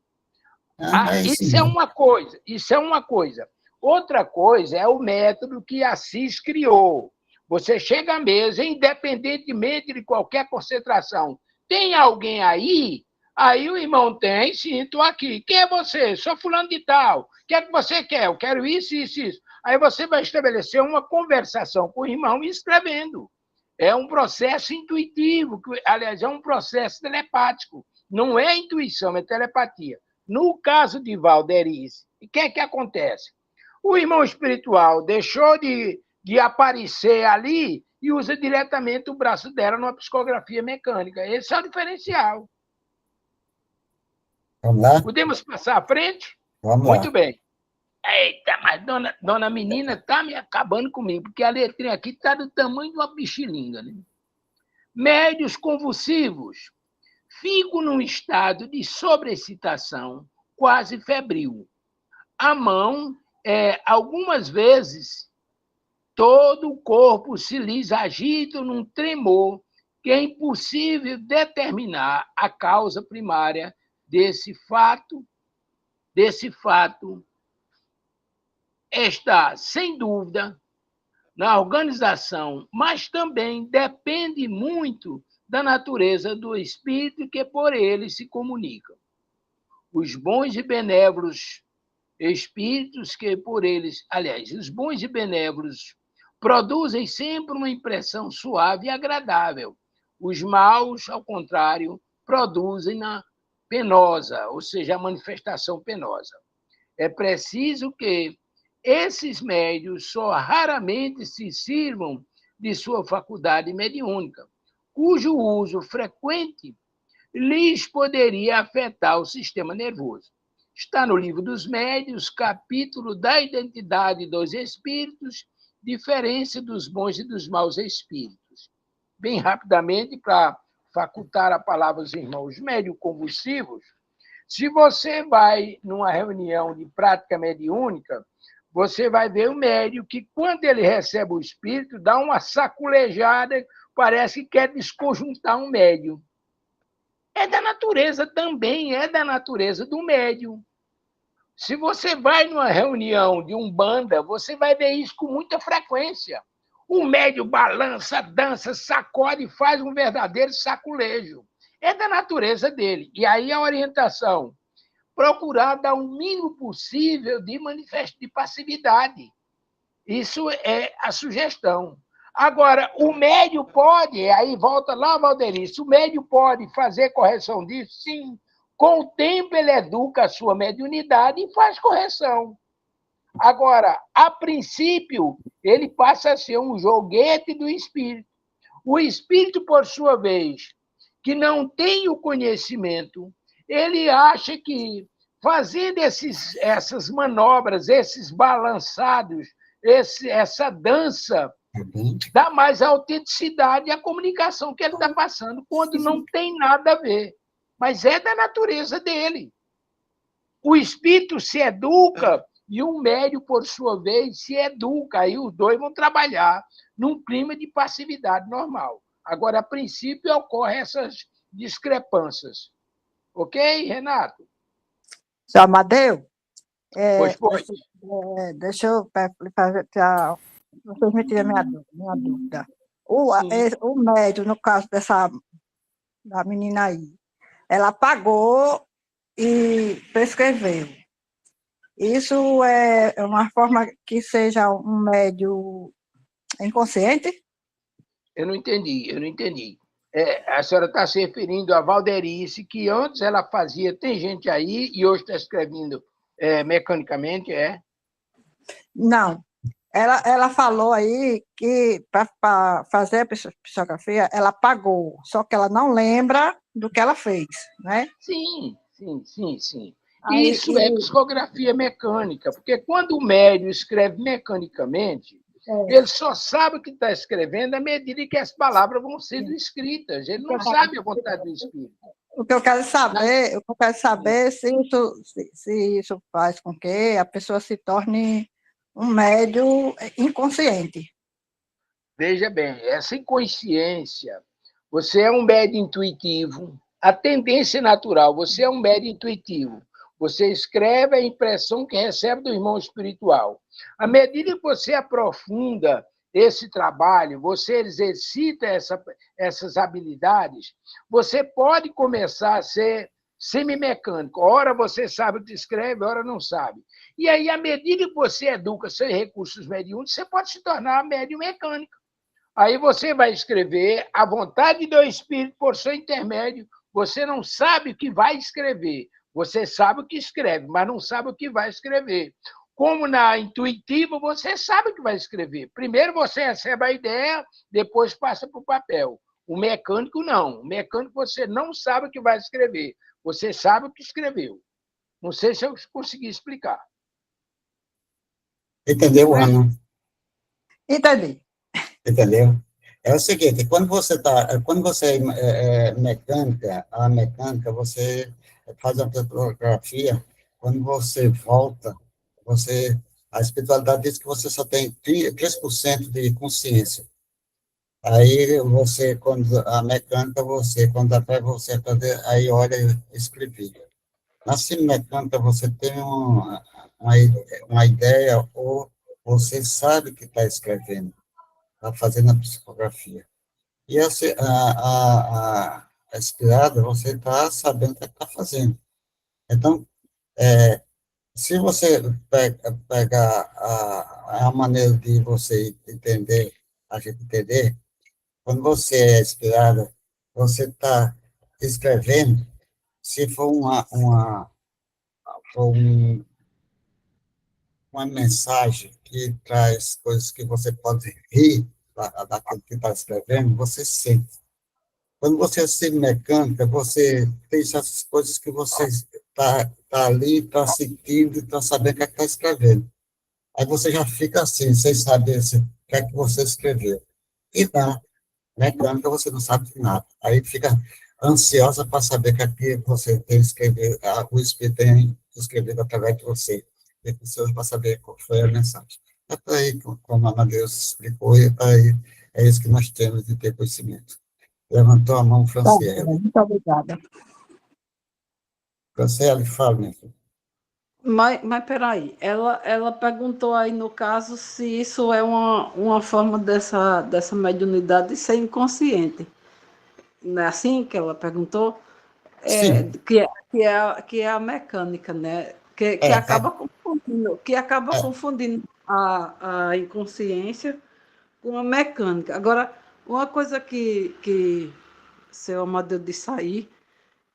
Isso é uma coisa. Outra coisa é o método que Assis criou. Você chega à mesa, independentemente de qualquer concentração. Tem alguém aí? Aí o irmão tem, sim, estou aqui. Quem é você? Sou fulano de tal. O que é que você quer? Eu quero isso, isso, isso. Aí você vai estabelecer uma conversação com o irmão escrevendo. É um processo intuitivo, aliás, é um processo telepático. Não é intuição, é telepatia. No caso de Valderice, o que é que acontece? O irmão espiritual deixou de aparecer ali e usa diretamente o braço dela numa psicografia mecânica. Esse é o diferencial. Vamos lá? Podemos passar à frente? Vamos Muito lá. bem. Eita, mas dona menina está me acabando comigo, porque a letrinha aqui está do tamanho de uma bexilinga. Né? Médios convulsivos. Fico num estado de sobreexcitação, quase febril. A mão, algumas vezes, todo o corpo se lhes agita num tremor que é impossível determinar a causa primária desse fato. Está, sem dúvida, na organização, mas também depende muito da natureza do espírito que por ele se comunica. Os bons e benévolos espíritos que por eles, aliás, os bons e benévolos produzem sempre uma impressão suave e agradável. Os maus, ao contrário, produzem-na penosa, ou seja, a manifestação penosa. É preciso que esses médios só raramente se sirvam de sua faculdade mediúnica, cujo uso frequente lhes poderia afetar o sistema nervoso. Está no Livro dos Médiuns, capítulo da identidade dos espíritos, diferença dos bons e dos maus espíritos. Bem rapidamente, para facultar a palavra aos irmãos médios convulsivos, se você vai numa reunião de prática mediúnica, você vai ver o médium que, quando ele recebe o espírito, dá uma saculejada, parece que quer desconjuntar um médium. É da natureza também, é da natureza do médium. Se você vai numa reunião de umbanda, você vai ver isso com muita frequência. O médium balança, dança, sacode e faz um verdadeiro saculejo. É da natureza dele. E aí a orientação, procurar dar o mínimo possível de manifesto de passividade. Isso é a sugestão. Agora, o médium pode, aí volta lá, Valderice, o médium pode fazer correção disso? Sim. Com o tempo, ele educa a sua mediunidade e faz correção. Agora, a princípio, ele passa a ser um joguete do espírito. O espírito, por sua vez, que não tem o conhecimento, ele acha que fazendo essas manobras, esses balançados, essa dança, dá mais autenticidade à comunicação que ele está passando, quando não tem nada a ver. Mas é da natureza dele. O espírito se educa e o médium, por sua vez, se educa. Aí os dois vão trabalhar num clima de passividade normal. Agora, a princípio, ocorrem essas discrepâncias. Ok, Renato? Seu Amadeu, Pois pode. deixa eu fazer para vocês me tirarem minha dúvida. O médium, no caso da menina aí. Ela apagou e prescreveu. Isso é uma forma que seja um médio inconsciente? Eu não entendi, eu não entendi. A senhora está se referindo a Valderice, que antes ela fazia, tem gente aí, e hoje está escrevendo mecanicamente, é? Não. Ela falou aí que para fazer a psicografia, ela apagou, só que ela não lembra do que ela fez, né? Sim, sim, sim, sim. Aí, Isso é psicografia mecânica, porque quando o médium escreve mecanicamente, ele só sabe o que está escrevendo à medida que as palavras vão sendo escritas. Ele não sabe a vontade do espírito. o que eu quero saber se isso faz com que a pessoa se torne um médium inconsciente. Veja bem, essa inconsciência, você é um médium intuitivo, a tendência natural, você é um médium intuitivo. Você escreve a impressão que recebe do irmão espiritual. À medida que você aprofunda esse trabalho, você exercita essas habilidades, você pode começar a ser semimecânico. Ora você sabe o que escreve, ora não sabe. E aí, à medida que você educa seus recursos mediúnicos, você pode se tornar médium mecânico. Aí você vai escrever a vontade do Espírito por seu intermédio. Você não sabe o que vai escrever. Você sabe o que escreve, mas não sabe o que vai escrever. Como na intuitiva, você sabe o que vai escrever. Primeiro você recebe a ideia, depois passa para o papel. O mecânico, não. O mecânico, você não sabe o que vai escrever. Você sabe o que escreveu. Não sei se eu consegui explicar. Entendeu, Ana? Entendi. Entendeu? É o seguinte, quando você é mecânica, a mecânica, você faz a psicografia, quando você volta, a espiritualidade diz que você só tem 3% de consciência. Aí quando a mecânica, quando até você fazer, aí olha e escrever. Na mecânica, você tem uma ideia, ou você sabe que está escrevendo, está fazendo a psicografia. E a inspirada, você está sabendo o que está fazendo. Então, se você pegar a maneira de você entender, a gente entender, quando você é inspirada, você está escrevendo, se for for uma mensagem que traz coisas que você pode rir daquilo que está escrevendo, você sente. Quando você se mecânica, você tem essas coisas que você tá ali, está sentindo, está sabendo o que é que está escrevendo. Aí você já fica assim, sem saber o que é que você escreveu. E na mecânica você não sabe de nada. Aí fica ansiosa para saber o que é que você tem escrever, o Espírito tem escrevido através de você. E ansioso para saber qual foi a mensagem. É para aí, como a Ana Deus explicou, e é para aí, é isso que nós temos de ter conhecimento. Levantou a mão, Franciele. Muito obrigada. Franciele, fala, minha filha. Mas peraí, ela perguntou aí, no caso, se isso é uma forma dessa mediunidade ser inconsciente. Não é assim que ela perguntou? Sim, Que é a mecânica, né? Que é, acaba é, confundindo a inconsciência com a mecânica. Agora, uma coisa que seu Amadeu disse aí,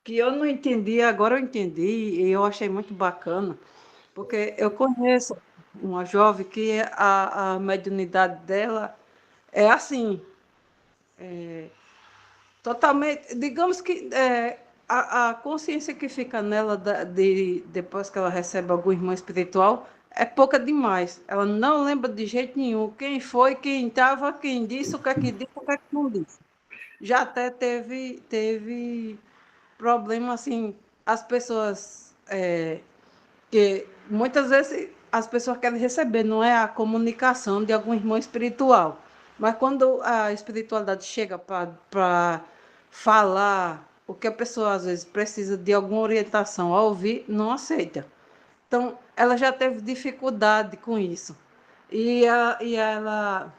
que eu não entendi, agora eu entendi, e eu achei muito bacana, porque eu conheço uma jovem que a mediunidade dela é assim, totalmente, digamos que a consciência que fica nela depois que ela recebe algum irmão espiritual é pouca demais. Ela não lembra de jeito nenhum quem foi, quem estava, quem disse, o que disse, o que não disse. Já até teve problema, assim, as pessoas, que muitas vezes as pessoas querem receber, não é a comunicação de algum irmão espiritual. Mas quando a espiritualidade chega para falar o que a pessoa às vezes precisa de alguma orientação a ouvir, não aceita. Então, ela já teve dificuldade com isso. E ela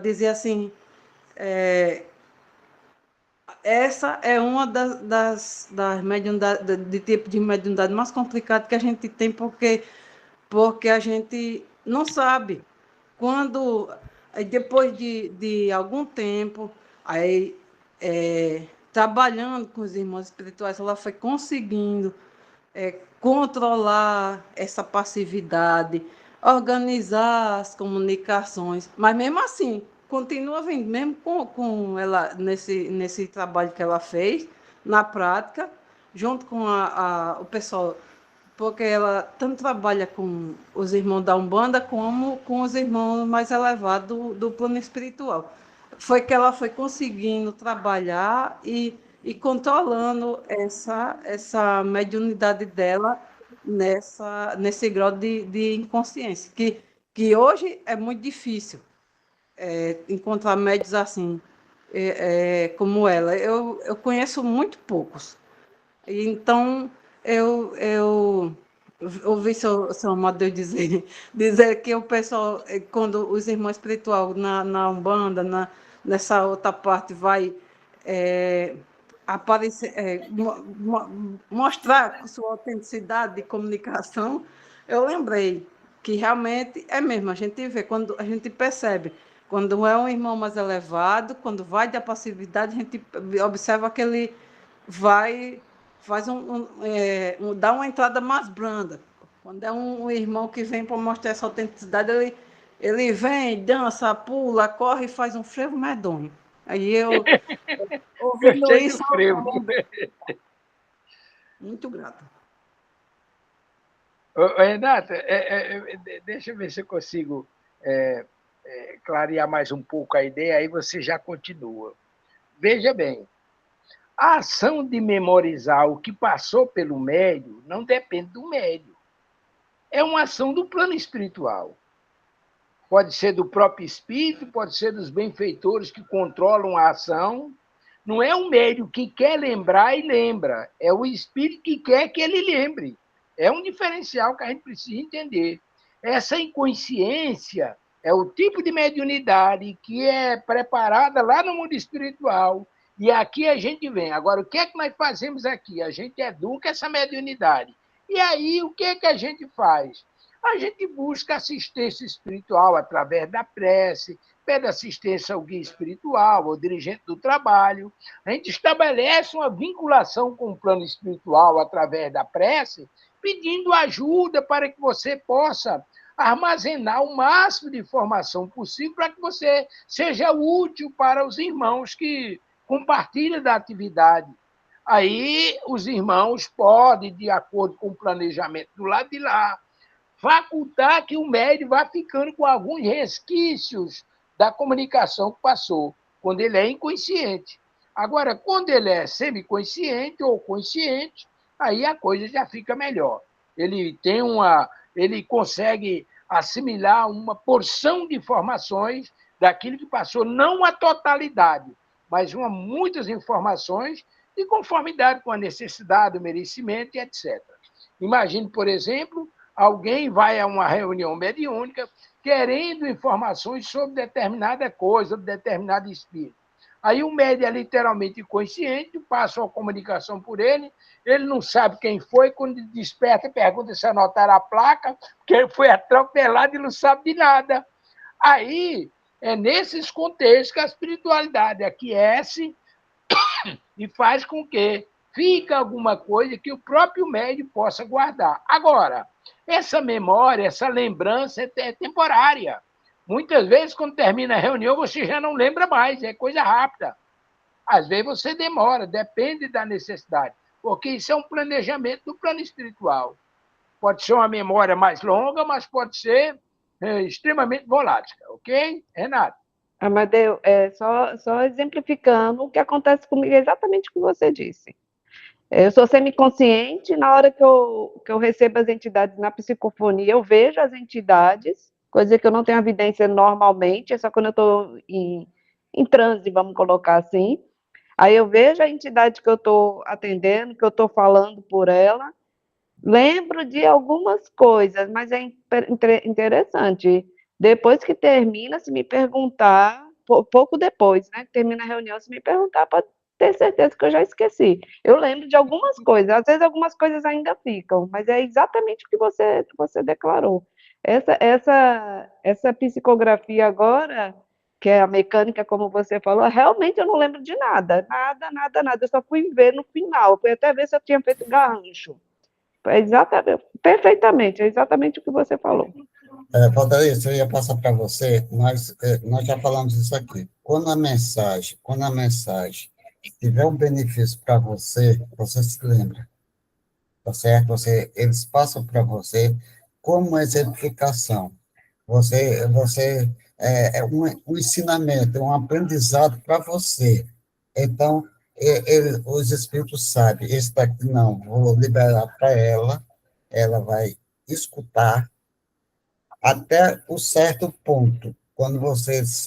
dizia assim, essa é uma das mediunidades, de tipo de mediunidade mais complicado que a gente tem, porque a gente não sabe. Quando, aí depois de algum tempo, aí, trabalhando com os irmãos espirituais, ela foi conseguindo controlar essa passividade, organizar as comunicações, mas mesmo assim, continua vindo, mesmo com ela, nesse trabalho que ela fez, na prática, junto com o pessoal, porque ela tanto trabalha com os irmãos da Umbanda como com os irmãos mais elevados do plano espiritual. Foi que ela foi conseguindo trabalhar e controlando essa mediunidade dela nesse grau de inconsciência, que hoje é muito difícil encontrar médios assim, como ela. Eu conheço muito poucos. Então, eu ouvi seu Amadeu dizer que o pessoal, quando os irmãos espiritual na Umbanda, nessa outra parte, vai aparecer, mostrar sua autenticidade de comunicação, eu lembrei que realmente é mesmo, a gente vê, quando a gente percebe, quando é um irmão mais elevado, quando vai da passividade, a gente observa que ele vai faz dá uma entrada mais branda. Quando é um irmão que vem para mostrar essa autenticidade, ele vem, dança, pula, corre e faz um frevo medonho. Aí eu, ouvindo Gostei do isso, frevo. muito grata. Renata, deixa eu ver se eu consigo clarear mais um pouco a ideia, aí você já continua. Veja bem, a ação de memorizar o que passou pelo médium não depende do médium. É uma ação do plano espiritual. Pode ser do próprio espírito, pode ser dos benfeitores que controlam a ação. Não é o médium que quer lembrar e lembra, é o espírito que quer que ele lembre. É um diferencial que a gente precisa entender. Essa inconsciência é o tipo de mediunidade que é preparada lá no mundo espiritual. E aqui a gente vem. Agora, o que é que nós fazemos aqui? A gente educa essa mediunidade. E aí, o que é que a gente faz? A gente busca assistência espiritual através da prece, pede assistência ao guia espiritual, ao dirigente do trabalho. A gente estabelece uma vinculação com o plano espiritual através da prece, pedindo ajuda para que você possa armazenar o máximo de informação possível para que você seja útil para os irmãos que compartilham da atividade. Aí os irmãos podem, de acordo com o planejamento do lado de lá, facultar que o médium vá ficando com alguns resquícios da comunicação que passou, quando ele é inconsciente. Agora, quando ele é semiconsciente ou consciente, aí a coisa já fica melhor. Ele consegue assimilar uma porção de informações daquilo que passou, não a totalidade, mas muitas informações de conformidade com a necessidade, o merecimento e etc. Imagine, por exemplo, alguém vai a uma reunião mediúnica querendo informações sobre determinada coisa, sobre determinado espírito. Aí o médium é literalmente inconsciente, passa uma comunicação por ele não sabe quem foi, quando desperta, pergunta se anotaram a placa, porque ele foi atropelado e não sabe de nada. Aí, é nesses contextos que a espiritualidade aquece e faz com que fique alguma coisa que o próprio médium possa guardar. Agora, essa memória, essa lembrança é temporária. Muitas vezes, quando termina a reunião, você já não lembra mais, é coisa rápida. Às vezes você demora, depende da necessidade, porque isso é um planejamento do plano espiritual. Pode ser uma memória mais longa, mas pode ser extremamente volátil, ok, Renato? Amadeu, só exemplificando o que acontece comigo, exatamente o que você disse. Eu sou semiconsciente, na hora que eu recebo as entidades na psicofonia, eu vejo as entidades, coisa que eu não tenho evidência normalmente, é só quando eu estou em transe, vamos colocar assim. Aí eu vejo a entidade que eu estou atendendo, que eu estou falando por ela, lembro de algumas coisas, mas é interessante. Depois que termina, se me perguntar, pouco depois, né, que termina a reunião, se me perguntar, ter certeza que eu já esqueci. Eu lembro de algumas coisas, às vezes algumas coisas ainda ficam, mas é exatamente o que você declarou. Essa psicografia agora, que é a mecânica, como você falou, realmente eu não lembro de nada, nada, nada, nada. Eu só fui ver no final, fui até ver se eu tinha feito garrancho. É exatamente, perfeitamente, é exatamente o que você falou. Valdeir, eu ia passar para você, nós já falamos isso aqui. Quando a mensagem tiver um benefício para você, você se lembra, tá certo? Eles passam para você como exemplificação. É um ensinamento, é um aprendizado para você. Então, os espíritos sabem, esse daqui não, vou liberar para ela vai escutar até o certo ponto.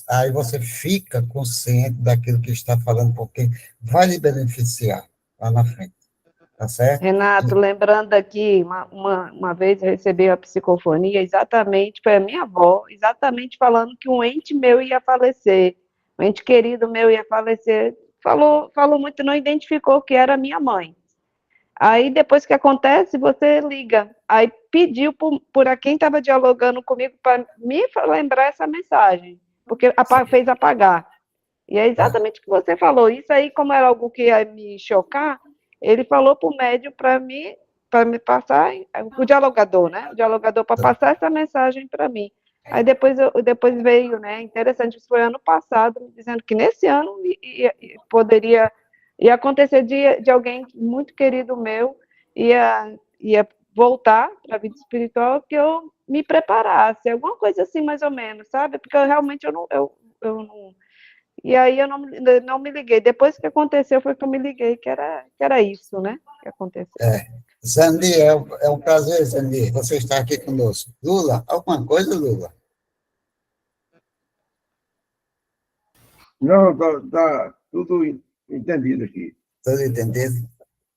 Aí você fica consciente daquilo que está falando, porque vai lhe beneficiar lá na frente, tá certo? Renato, lembrando aqui, uma vez eu recebi a psicofonia, exatamente, foi a minha avó, exatamente falando que um ente meu ia falecer, um ente querido meu ia falecer, falou muito, não identificou que era minha mãe. Aí, depois que acontece, você liga. Aí, pediu por quem estava dialogando comigo para me lembrar essa mensagem, porque fez apagar. E é exatamente o que você falou. Isso aí, como era algo que ia me chocar, ele falou para o médium para me passar, o dialogador, né? O dialogador para passar essa mensagem para mim. Aí depois veio, né? Interessante, isso foi ano passado, dizendo que nesse ano poderia ia acontecer de alguém muito querido meu ia voltar para a vida espiritual, que eu me preparasse, alguma coisa assim, mais ou menos, sabe? Porque eu realmente eu não. E aí eu não me liguei. Depois que aconteceu, foi que eu me liguei, que era isso, né? Que aconteceu. Zandi, é um prazer, Zandi, você estar aqui conosco. Lula, alguma coisa, Lula? Não, tá tudo entendido aqui. Tudo entendido?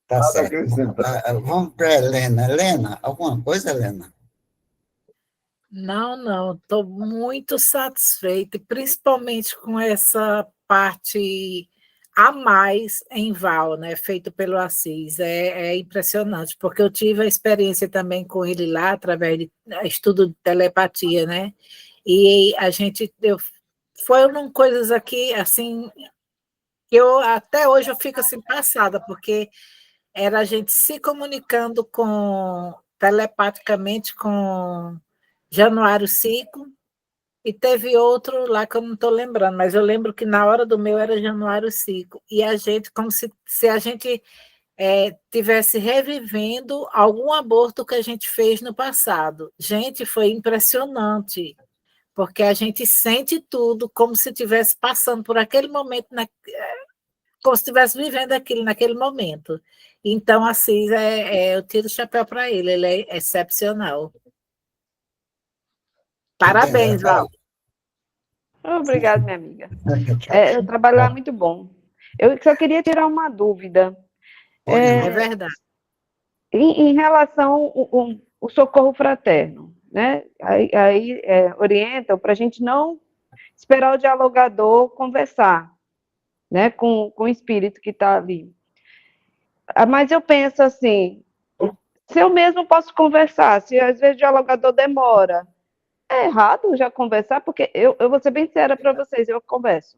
Tá Nada a certo. acrescentar. Vamos para a Helena. Helena, alguma coisa, Helena? Não, estou muito satisfeita, e principalmente com essa parte a mais em Val, né, feito pelo Assis. É impressionante, porque eu tive a experiência também com ele lá, através de estudo de telepatia, né? E foram coisas aqui, assim, que eu até hoje eu fico assim passada, porque era a gente se comunicando telepaticamente com Januário Cico, e teve outro lá que eu não estou lembrando, mas eu lembro que na hora do meu era Januário Cico, e a gente, como se a gente tivesse revivendo algum aborto que a gente fez no passado. Gente, foi impressionante, porque a gente sente tudo como se estivesse passando por aquele momento, como se estivesse vivendo aquilo naquele momento. Então, assim, eu tiro o chapéu para ele é excepcional. Parabéns, Val. Obrigada, minha amiga. O trabalho lá é muito bom. Eu só queria tirar uma dúvida. É verdade. Em relação ao socorro fraterno, né? Aí orientam para a gente não esperar o dialogador conversar, né? Com o espírito que está ali. Mas eu penso assim, se eu mesmo posso conversar, se às vezes o dialogador demora, é errado já conversar, porque eu vou ser bem sincera para vocês, eu converso,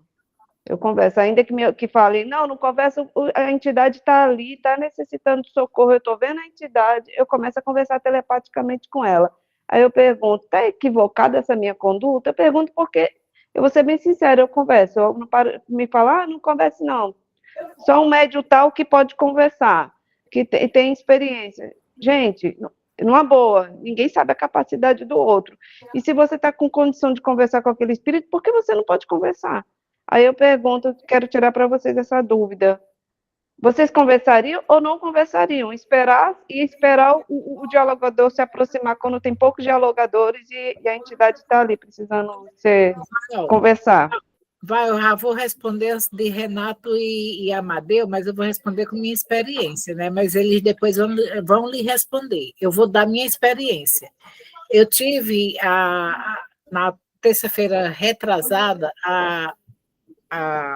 ainda que falem, não converso, a entidade está ali, está necessitando de socorro, eu estou vendo a entidade, eu começo a conversar telepaticamente com ela. Aí eu pergunto, está equivocada essa minha conduta? Eu pergunto porque, eu vou ser bem sincera, eu converso, eu não paro me falar, não converse não. Só um médium tal que pode conversar, que tem experiência. Gente, numa boa, ninguém sabe a capacidade do outro. E se você está com condição de conversar com aquele espírito, por que você não pode conversar? Aí eu pergunto, quero tirar para vocês essa dúvida. Vocês conversariam ou não conversariam? Esperar o dialogador se aproximar quando tem poucos dialogadores e a entidade está ali precisando conversar. Eu já vou responder antes de Renato e Amadeu, mas eu vou responder com minha experiência, né? Mas eles depois vão lhe responder. Eu vou dar minha experiência. Eu tive, na terça-feira retrasada, a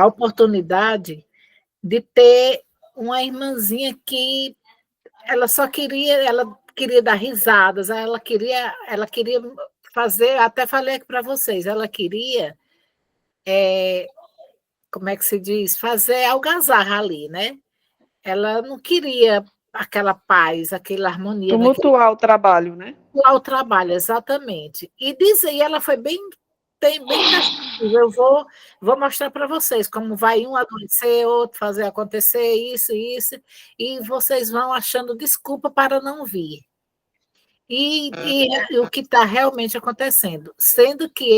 oportunidade de ter uma irmãzinha que ela queria dar risadas, ela queria fazer, até falei aqui para vocês, ela queria, como é que se diz, fazer algazarra ali, né? Ela não queria aquela paz, aquela harmonia naquele Tumultuar o trabalho, né? ao trabalho, exatamente. E ela foi bem taxativa. Eu vou mostrar para vocês como vai um adoecer, outro fazer acontecer isso, e vocês vão achando desculpa para não vir. E o que está realmente acontecendo, sendo que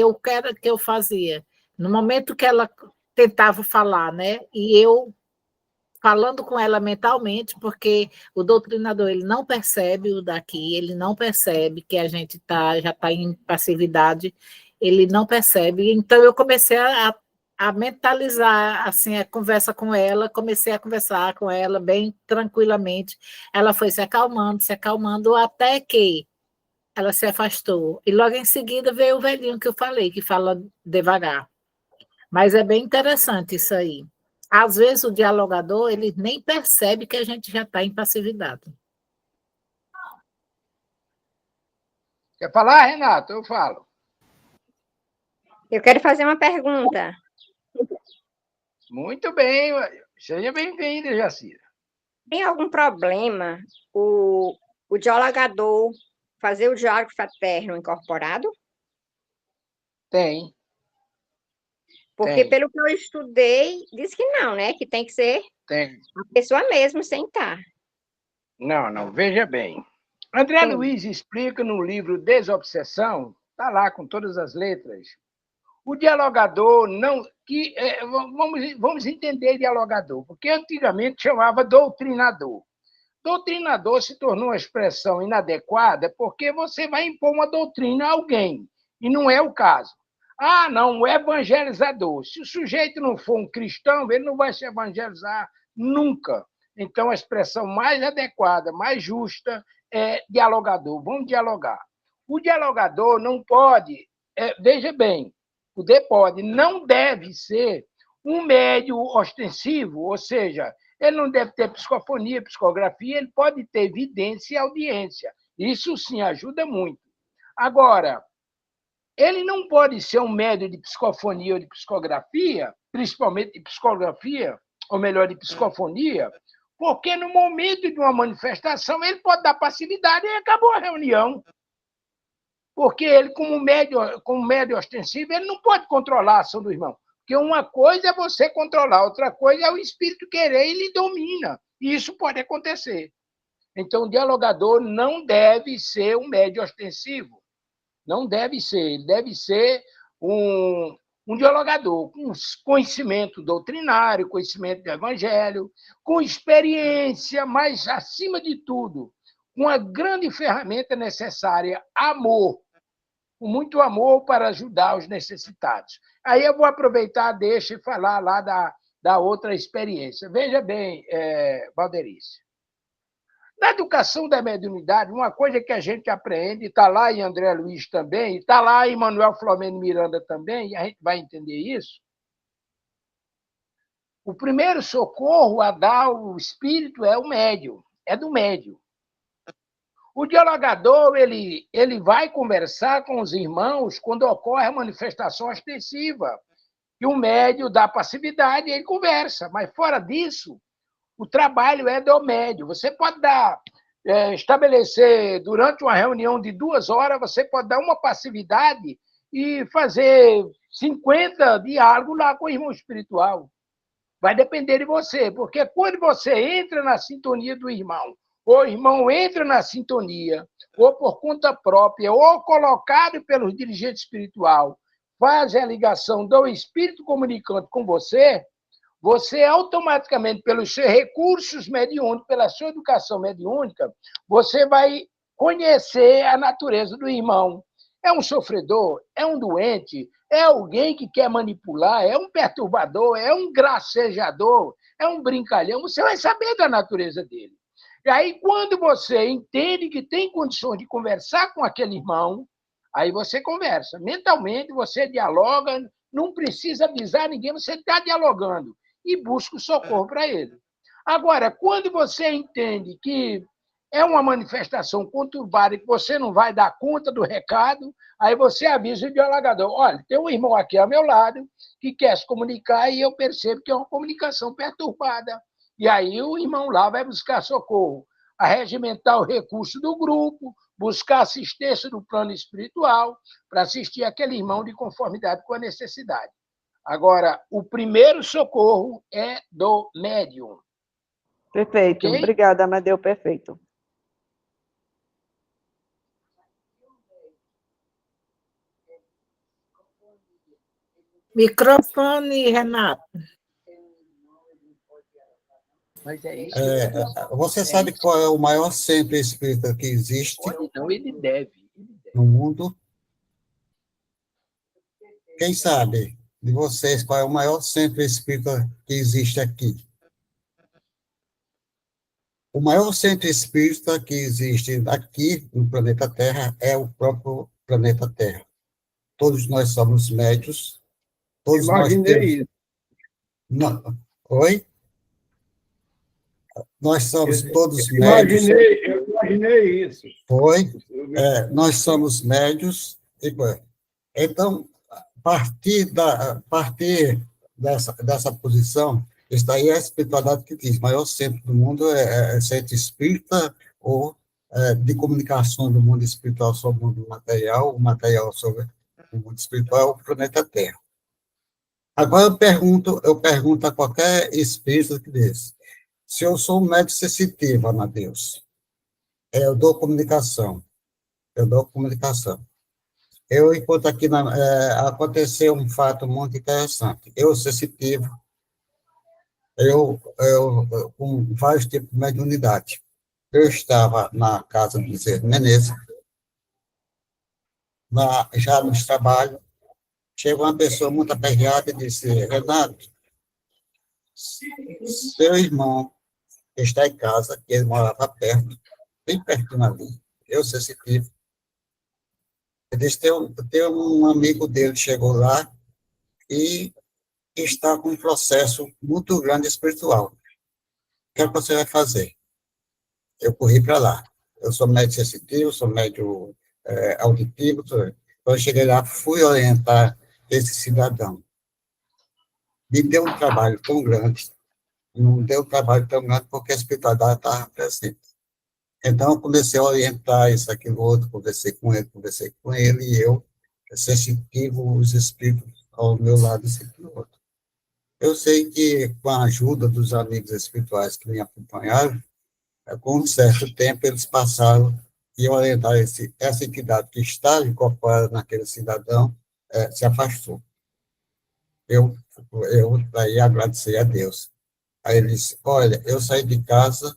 eu fazia, no momento que ela tentava falar, né? E eu falando com ela mentalmente, porque o doutrinador ele não percebe o daqui, ele não percebe que a gente já está em passividade, ele não percebe. Então eu comecei a mentalizar assim a conversa com ela, comecei a conversar com ela bem tranquilamente. Ela foi se acalmando até que ela se afastou. E logo em seguida veio o velhinho que eu falei, que fala devagar. Mas é bem interessante isso aí. Às vezes o dialogador ele nem percebe que a gente já está em passividade. Quer falar, Renato? Eu falo. Eu quero fazer uma pergunta. Muito bem. Seja bem-vinda, Jacira. Tem algum problema o dialogador fazer o diálogo fraterno incorporado? Tem. Porque, Tem. pelo que eu estudei, diz que não, né? Que tem que ser Tem. a pessoa mesmo sentar. Não, veja bem. André Sim. Luiz explica no livro Desobsessão, está lá com todas as letras, o dialogador não. Vamos entender dialogador, porque antigamente chamava doutrinador. Doutrinador se tornou uma expressão inadequada porque você vai impor uma doutrina a alguém, e não é o caso. Ah, não, o evangelizador. Se o sujeito não for um cristão, ele não vai se evangelizar nunca. Então, a expressão mais adequada, mais justa, é dialogador. Vamos dialogar. O dialogador não pode, veja bem, poder pode, não deve ser um médio ostensivo, ou seja, ele não deve ter psicofonia, psicografia, ele pode ter evidência e audiência. Isso sim ajuda muito. Agora, ele não pode ser um médio de psicofonia ou de psicografia, principalmente de psicografia, ou melhor, de psicofonia, porque no momento de uma manifestação ele pode dar passividade e acabou a reunião. Porque ele, como médio ostensivo, ele não pode controlar a ação do irmão. Porque uma coisa é você controlar, outra coisa é o espírito querer e lhe domina. E isso pode acontecer. Então, o dialogador não deve ser um médio ostensivo. Não deve ser. Ele deve ser um dialogador com conhecimento doutrinário, conhecimento do evangelho, com experiência, mas, acima de tudo, uma grande ferramenta necessária, amor. Com muito amor para ajudar os necessitados. Aí eu vou aproveitar, deixa e falar lá da outra experiência. Veja bem, Valderice. Na educação da mediunidade, uma coisa que a gente aprende, está lá em André Luiz também, está lá em Manuel Flamengo Miranda também, e a gente vai entender isso. O primeiro socorro a dar ao espírito é o médium, é do médium. O dialogador ele vai conversar com os irmãos quando ocorre a manifestação ostensiva. E o médium dá passividade e ele conversa. Mas, fora disso, o trabalho é do médium. Você pode estabelecer, durante uma reunião de 2 horas, você pode dar uma passividade e fazer 50 diálogos lá com o irmão espiritual. Vai depender de você, porque quando você entra na sintonia do irmão, o irmão entra na sintonia, ou por conta própria, ou colocado pelos dirigentes espiritual, faz a ligação do espírito comunicante com você, você automaticamente, pelos seus recursos mediúnicos, pela sua educação mediúnica, você vai conhecer a natureza do irmão. É um sofredor? É um doente? É alguém que quer manipular? É um perturbador? É um gracejador? É um brincalhão? Você vai saber da natureza dele. E aí, quando você entende que tem condições de conversar com aquele irmão, aí você conversa. Mentalmente, você dialoga, não precisa avisar ninguém, você está dialogando. e busca o socorro para ele. Agora, quando você entende que é uma manifestação conturbada e que você não vai dar conta do recado, aí você avisa o dialogador: olha, tem um irmão aqui ao meu lado que quer se comunicar e eu percebo que é uma comunicação perturbada. E aí o irmão lá vai buscar socorro, arregimentar o recurso do grupo, buscar assistência no plano espiritual para assistir aquele irmão de conformidade com a necessidade. Agora, o primeiro socorro é do médium. Perfeito. Ok? Obrigada, Amadeu, perfeito. Microfone, Renato. Mas é isso. Você sabe qual é o maior centro espírita que existe Pode não, ele deve. no mundo? Quem sabe de vocês qual é o maior centro espírita que existe aqui? O maior centro espírita que existe aqui no planeta Terra é o próprio planeta Terra. Todos nós somos médios. Todos Imaginei isso. Oi? Nós somos todos médios. Eu imaginei isso. Foi. Nós somos médios. Então, a partir dessa posição, está aí a espiritualidade que diz: o maior centro do mundo é centro espírita ou de comunicação do mundo espiritual sobre o mundo material, o material sobre o mundo espiritual, o planeta Terra. Agora eu pergunto a qualquer espírito que diz: se eu sou um médium sensitivo, Amadeus, eu dou comunicação. Enquanto aqui aconteceu um fato muito interessante. Eu, sensitivo, com vários tipos de mediunidade. Eu estava na casa do Bezerra Menezes, já nos trabalhos, chegou uma pessoa muito aperreada e disse: Renato, seu irmão está em casa, que ele morava perto, bem pertinho ali, eu sensitivo. Ele disse: tem um amigo dele chegou lá e está com um processo muito grande espiritual. O que é que você vai fazer? Eu corri para lá. Eu sou médium sensitivo, sou médium auditivo. Então, eu cheguei lá, fui orientar esse cidadão. Me deu um trabalho tão grande, não deu um trabalho tão grande porque a espiritualidade estava presente. Então, eu comecei a orientar isso, aquilo, outro, conversei com ele, e eu, sensitivo, os espíritos ao meu lado, isso, aquilo, outro. Eu sei que, com a ajuda dos amigos espirituais que me acompanharam, com um certo tempo, eles passaram e orientaram essa entidade que estava incorporada naquele cidadão, se afastou. Eu daí agradeci a Deus. Aí ele disse: olha, eu saí de casa,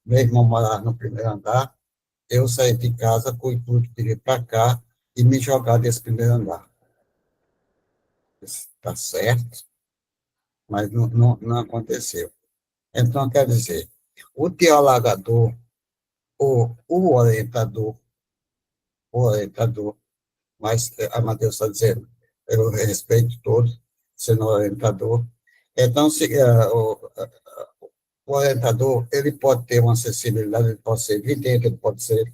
meu irmão morava no primeiro andar, eu saí de casa com o intuito de vir para cá e me jogar desse primeiro andar. Está certo, mas não aconteceu. Então, quer dizer, o dialogador, o orientador, mas Amadeus está dizendo, eu respeito todos, sendo orientador. Então, o orientador, ele pode ter uma sensibilidade, ele pode ser evidente, ele pode ser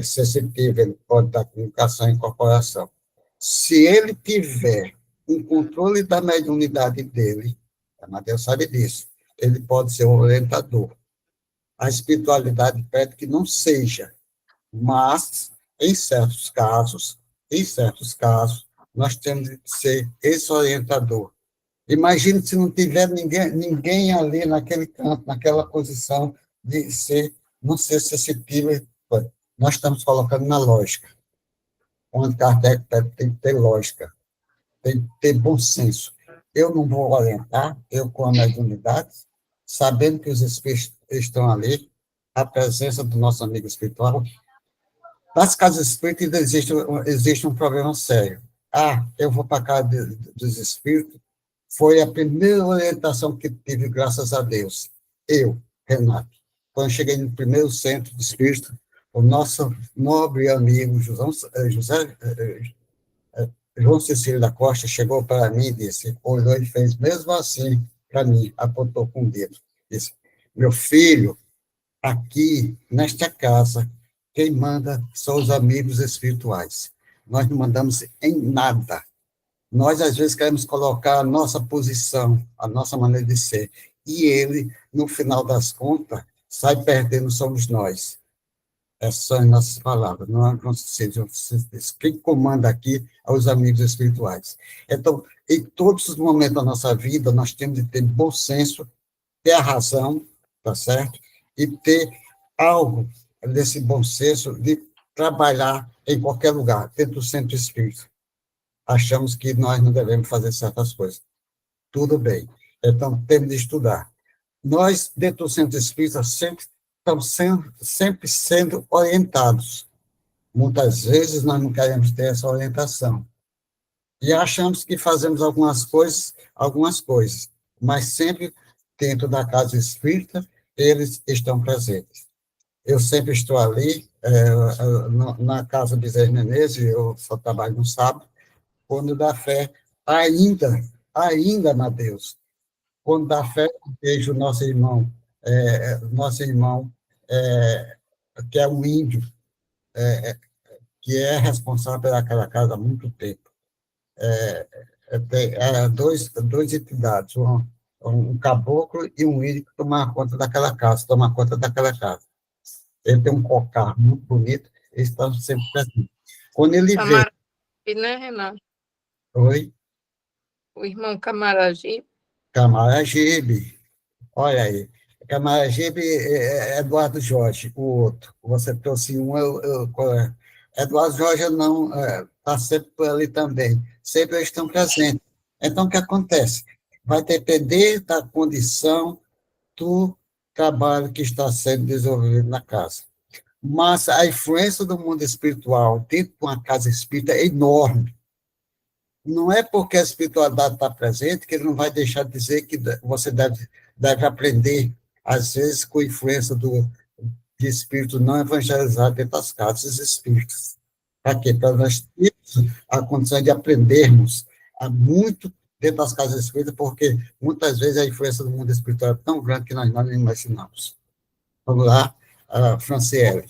sensitivo, ele pode dar comunicação e incorporação. Se ele tiver um controle da mediunidade dele, a Mateus sabe disso, ele pode ser um orientador. A espiritualidade pede que não seja, mas, em certos casos, nós temos que ser esse orientador. Imagine se não tiver ninguém ali naquele canto, naquela posição de não ser sensitivo. Nós estamos colocando na lógica. Onde Kardec tem que ter lógica, tem que ter bom senso. Eu não vou orientar, eu com a mediunidade, sabendo que os espíritos estão ali, a presença do nosso amigo espiritual. Nas casas espíritas existe um problema sério. Eu vou para a casa dos espíritos. Foi a primeira orientação que tive, graças a Deus. Eu, Renato. Quando cheguei no primeiro centro de espírito, o nosso nobre amigo João Cecílio da Costa chegou para mim e disse, olhou e fez, mesmo assim, para mim, apontou com o dedo. Disse: meu filho, aqui, nesta casa, quem manda são os amigos espirituais. Nós não mandamos em nada. Nós, às vezes, queremos colocar a nossa posição, a nossa maneira de ser. E ele, no final das contas, sai perdendo, somos nós. Essas são as nossas palavras. Não seja, quem comanda aqui são os amigos espirituais. Então, em todos os momentos da nossa vida, nós temos de ter bom senso, ter a razão, tá certo? E ter algo desse bom senso de trabalhar em qualquer lugar, dentro do centro espírita. Achamos que nós não devemos fazer certas coisas. Tudo bem. Então, temos de estudar. Nós, dentro do centro espírita, sempre estamos sempre sendo orientados. Muitas vezes nós não queremos ter essa orientação. E achamos que fazemos algumas coisas, mas sempre dentro da casa espírita, eles estão presentes. Eu sempre estou ali, na casa de Zé Menezes, eu só trabalho no sábado, quando dá fé, ainda na Deus. Quando dá fé, vejo nosso irmão, que é um índio, que é responsável pelaquela casa há muito tempo. Dois entidades, um caboclo e um índio que toma conta daquela casa. Ele tem um cocar muito bonito, eles estão sempre presentes. Quando ele vê... E né, Renato? Oi? O irmão Camaragibe. Camaragibe, olha aí. Camaragibe é Eduardo Jorge, o outro. Você trouxe um, Eduardo Jorge não está sempre por ali também. Sempre eles estão presentes. Então, o que acontece? Vai depender da condição do trabalho que está sendo desenvolvido na casa. Mas a influência do mundo espiritual dentro de uma casa espírita é enorme. Não é porque a espiritualidade está presente que ele não vai deixar de dizer que você deve aprender, às vezes, com a influência de espírito não evangelizado dentro das casas espíritas. Para quê? Para nós termos a condição de aprendermos muito dentro das casas espíritas, porque muitas vezes a influência do mundo espiritual é tão grande que nós não imaginamos. Vamos lá, Franciele.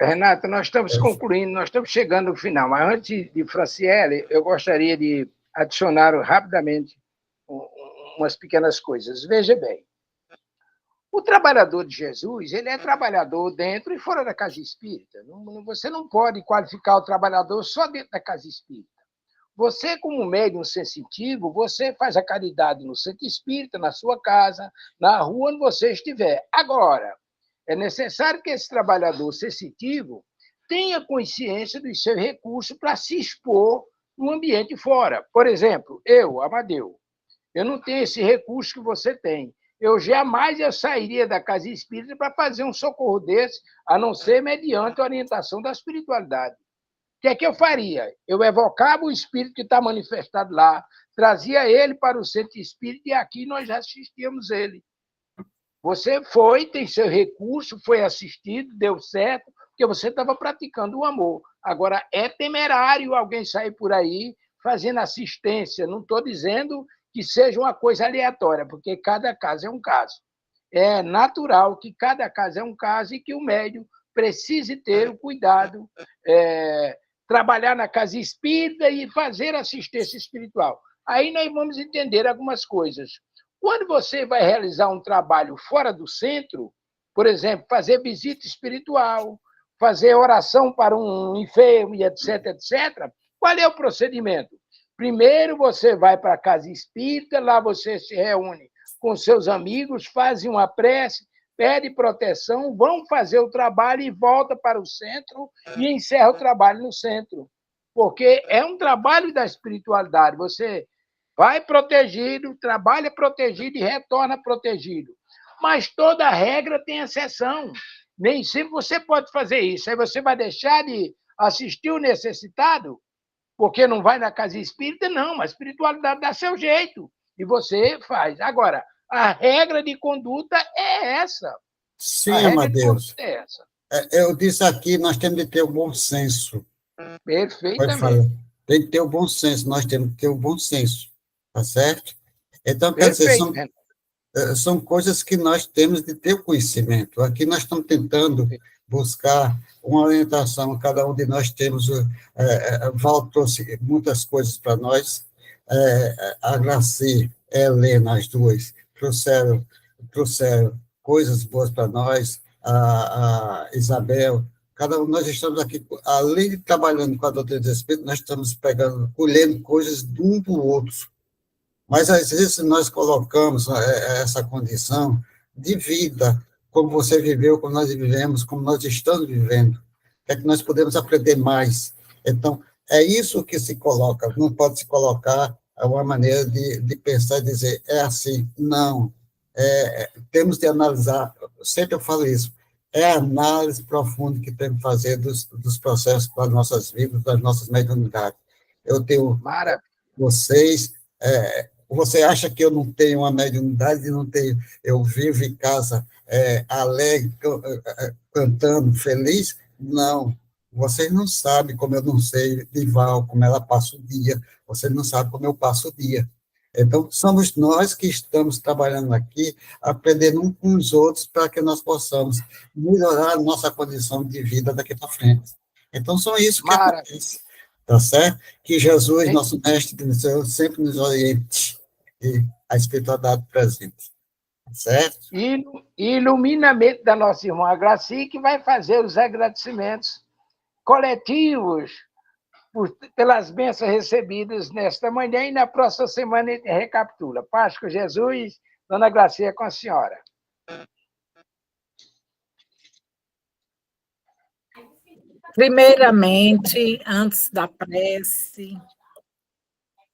Renato, nós estamos concluindo, nós estamos chegando ao final, mas antes de Franciele, eu gostaria de adicionar rapidamente umas pequenas coisas. Veja bem, o trabalhador de Jesus, ele é trabalhador dentro e fora da casa espírita. Você não pode qualificar o trabalhador só dentro da casa espírita. Você, como médium sensitivo, você faz a caridade no centro espírita, na sua casa, na rua onde você estiver. Agora, é necessário que esse trabalhador sensitivo tenha consciência dos seus recursos para se expor no ambiente fora. Por exemplo, eu, Amadeu, eu não tenho esse recurso que você tem. Eu jamais sairia da casa espírita para fazer um socorro desse, a não ser mediante a orientação da espiritualidade. O que é que eu faria? Eu evocava o espírito que está manifestado lá, trazia ele para o centro espírita e aqui nós já assistíamos ele. Você foi, tem seu recurso, foi assistido, deu certo, porque você estava praticando o amor. Agora, é temerário alguém sair por aí fazendo assistência. Não estou dizendo que seja uma coisa aleatória, porque cada caso é um caso. É natural que cada caso é um caso e que o médium precise ter o cuidado, trabalhar na casa espírita e fazer assistência espiritual. Aí nós vamos entender algumas coisas. Quando você vai realizar um trabalho fora do centro, por exemplo, fazer visita espiritual, fazer oração para um enfermo, e etc., etc., qual é o procedimento? Primeiro, você vai para a casa espírita, lá você se reúne com seus amigos, fazem uma prece, pede proteção, vão fazer o trabalho e volta para o centro e encerra o trabalho no centro. Porque é um trabalho da espiritualidade. Você vai protegido, trabalha protegido e retorna protegido. Mas toda regra tem exceção. Nem sempre você pode fazer isso. Aí você vai deixar de assistir o necessitado porque não vai na casa espírita? Não, a espiritualidade dá seu jeito. E você faz. Agora, a regra de conduta é essa. Sim, Amadeus. Eu disse aqui, nós temos de ter o bom senso. Perfeitamente. Tem que ter o bom senso, nós temos que ter o bom senso. Tá certo? Então, quer dizer, Perfeito. são coisas que nós temos de ter conhecimento. Aqui nós estamos tentando buscar uma orientação, cada um de nós temos, Val trouxe muitas coisas para nós, a Graci e a Helena, as duas, trouxeram coisas boas para nós, a Isabel, cada um, nós estamos aqui, além de trabalhando com a doutrina do Espírito, nós estamos colhendo coisas de um do outro. Mas, às vezes, nós colocamos essa condição de vida, como você viveu, como nós vivemos, como nós estamos vivendo, é que nós podemos aprender mais. Então, é isso que se coloca, não pode se colocar uma maneira de pensar e dizer, é assim, não. Temos de analisar, sempre eu falo isso, é a análise profunda que temos que fazer dos processos das nossas vidas, das nossas mediunidades. Eu tenho vocês... Você acha que eu não tenho uma mediunidade, não tenho, eu vivo em casa alegre, cantando, feliz? Não. Vocês não sabem como eu não sei de Val, como ela passa o dia. Vocês não sabem como eu passo o dia. Então, somos nós que estamos trabalhando aqui, aprendendo uns com os outros, para que nós possamos melhorar a nossa condição de vida daqui para frente. Então, são isso que acontece. Tá certo? Que Jesus, nosso mestre do céu, sempre nos oriente e a espiritualidade presente. Tá certo? E ilumina a mente da nossa irmã Graci, que vai fazer os agradecimentos coletivos pelas bênçãos recebidas nesta manhã, e na próxima semana ele recapitula. Paz com Jesus, dona Graci, é com a senhora. Primeiramente, antes da prece,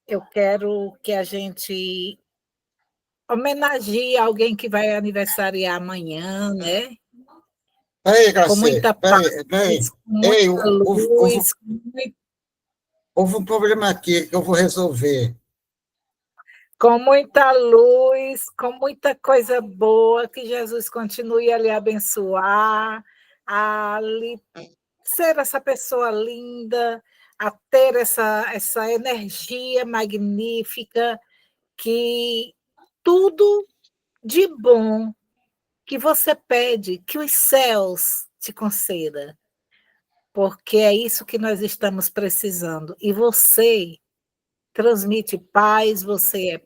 eu quero que a gente homenageie alguém que vai aniversariar amanhã, né? Peraí, Graci, com muita paz, com muita luz. Houve um problema aqui que eu vou resolver. Com muita luz, com muita coisa boa, que Jesus continue a lhe abençoar, a lhe ser essa pessoa linda, a ter essa energia magnífica, que tudo de bom que você pede, que os céus te conceda, porque é isso que nós estamos precisando. E você transmite paz, você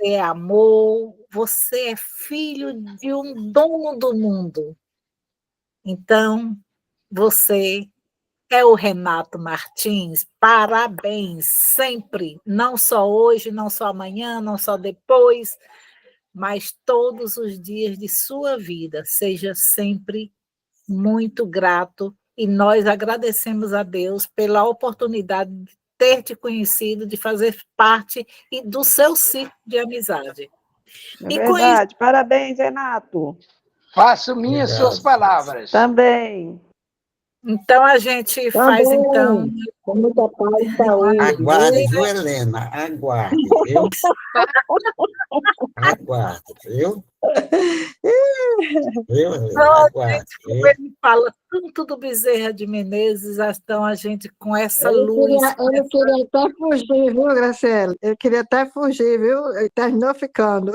é amor, você é filho de um dono do mundo. Então, você é o Renato Martins, parabéns, sempre, não só hoje, não só amanhã, não só depois, mas todos os dias de sua vida. Seja sempre muito grato, e nós agradecemos a Deus pela oportunidade de ter te conhecido, de fazer parte do seu ciclo de amizade. É verdade. Parabéns, Renato. Faço minhas suas palavras. Também. Então, a gente faz, então... Com muita paz e saúde. Aguarde, viu, Helena? Aguarde, viu? Aguarde, viu? Viu, Helena? Aguarde. Como ele fala tanto do Bezerra de Menezes, então a gente com essa luz... Ele queria até fugir, viu, Graciela? Ele queria até fugir, viu? Ele terminou ficando.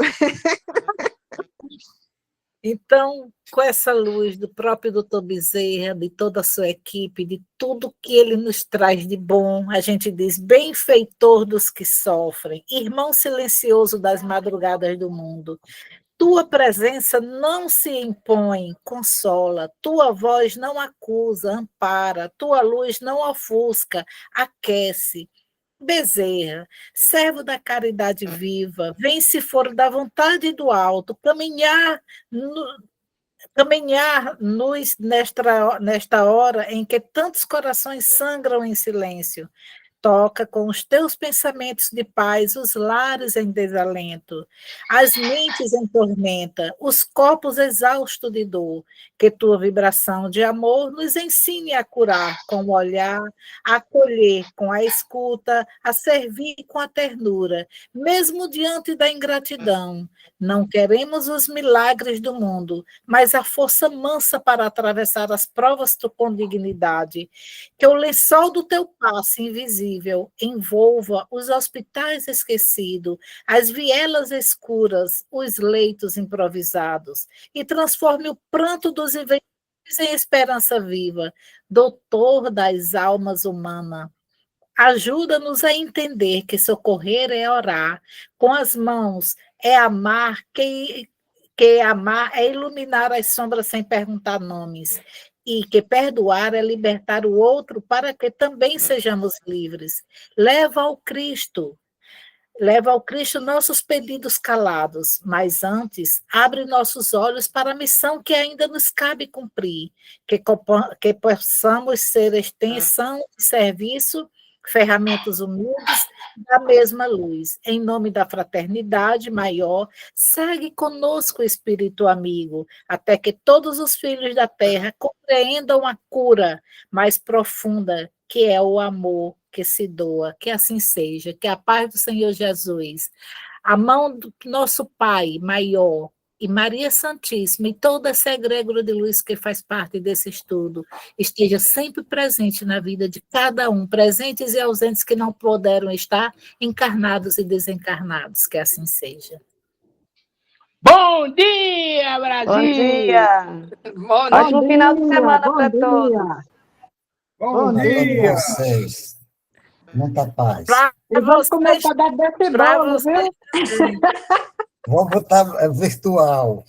Então, com essa luz do próprio doutor Bezerra, de toda a sua equipe, de tudo que ele nos traz de bom, a gente diz, benfeitor dos que sofrem, irmão silencioso das madrugadas do mundo, tua presença não se impõe, consola, tua voz não acusa, ampara, tua luz não ofusca, aquece. Bezerra, servo da caridade viva, vem se for da vontade do alto, caminhar-nos nesta hora em que tantos corações sangram em silêncio. Toca com os teus pensamentos de paz os lares em desalento, as mentes em tormenta, os corpos exaustos de dor, que tua vibração de amor nos ensine a curar com o olhar, a acolher com a escuta, a servir com a ternura, mesmo diante da ingratidão. Não queremos os milagres do mundo, mas a força mansa para atravessar as provas com dignidade, que o lençol do teu passo invisível possível, envolva os hospitais esquecidos, as vielas escuras, os leitos improvisados, e transforme o pranto dos inventores em esperança viva, doutor das almas humanas. Ajuda-nos a entender que socorrer é orar, com as mãos é amar, que amar é iluminar as sombras sem perguntar nomes, e que perdoar é libertar o outro para que também sejamos livres. Leva ao Cristo nossos pedidos calados, mas antes abre nossos olhos para a missão que ainda nos cabe cumprir, que possamos ser extensão de serviço, ferramentas humildes da mesma luz. Em nome da fraternidade maior, segue conosco, Espírito amigo, até que todos os filhos da terra compreendam a cura mais profunda, que é o amor que se doa. Que assim seja, que a paz do Senhor Jesus, a mão do nosso Pai maior, e Maria Santíssima, e toda essa egrégora de luz que faz parte desse estudo, esteja sempre presente na vida de cada um, presentes e ausentes que não puderam estar, encarnados e desencarnados, que assim seja. Bom dia, Brasil! Bom dia! Bom Ótimo final de semana para todos. Bom Para dia! vocês. Muita paz. E vamos começar a dar desse bolo, viu? Vamos botar virtual.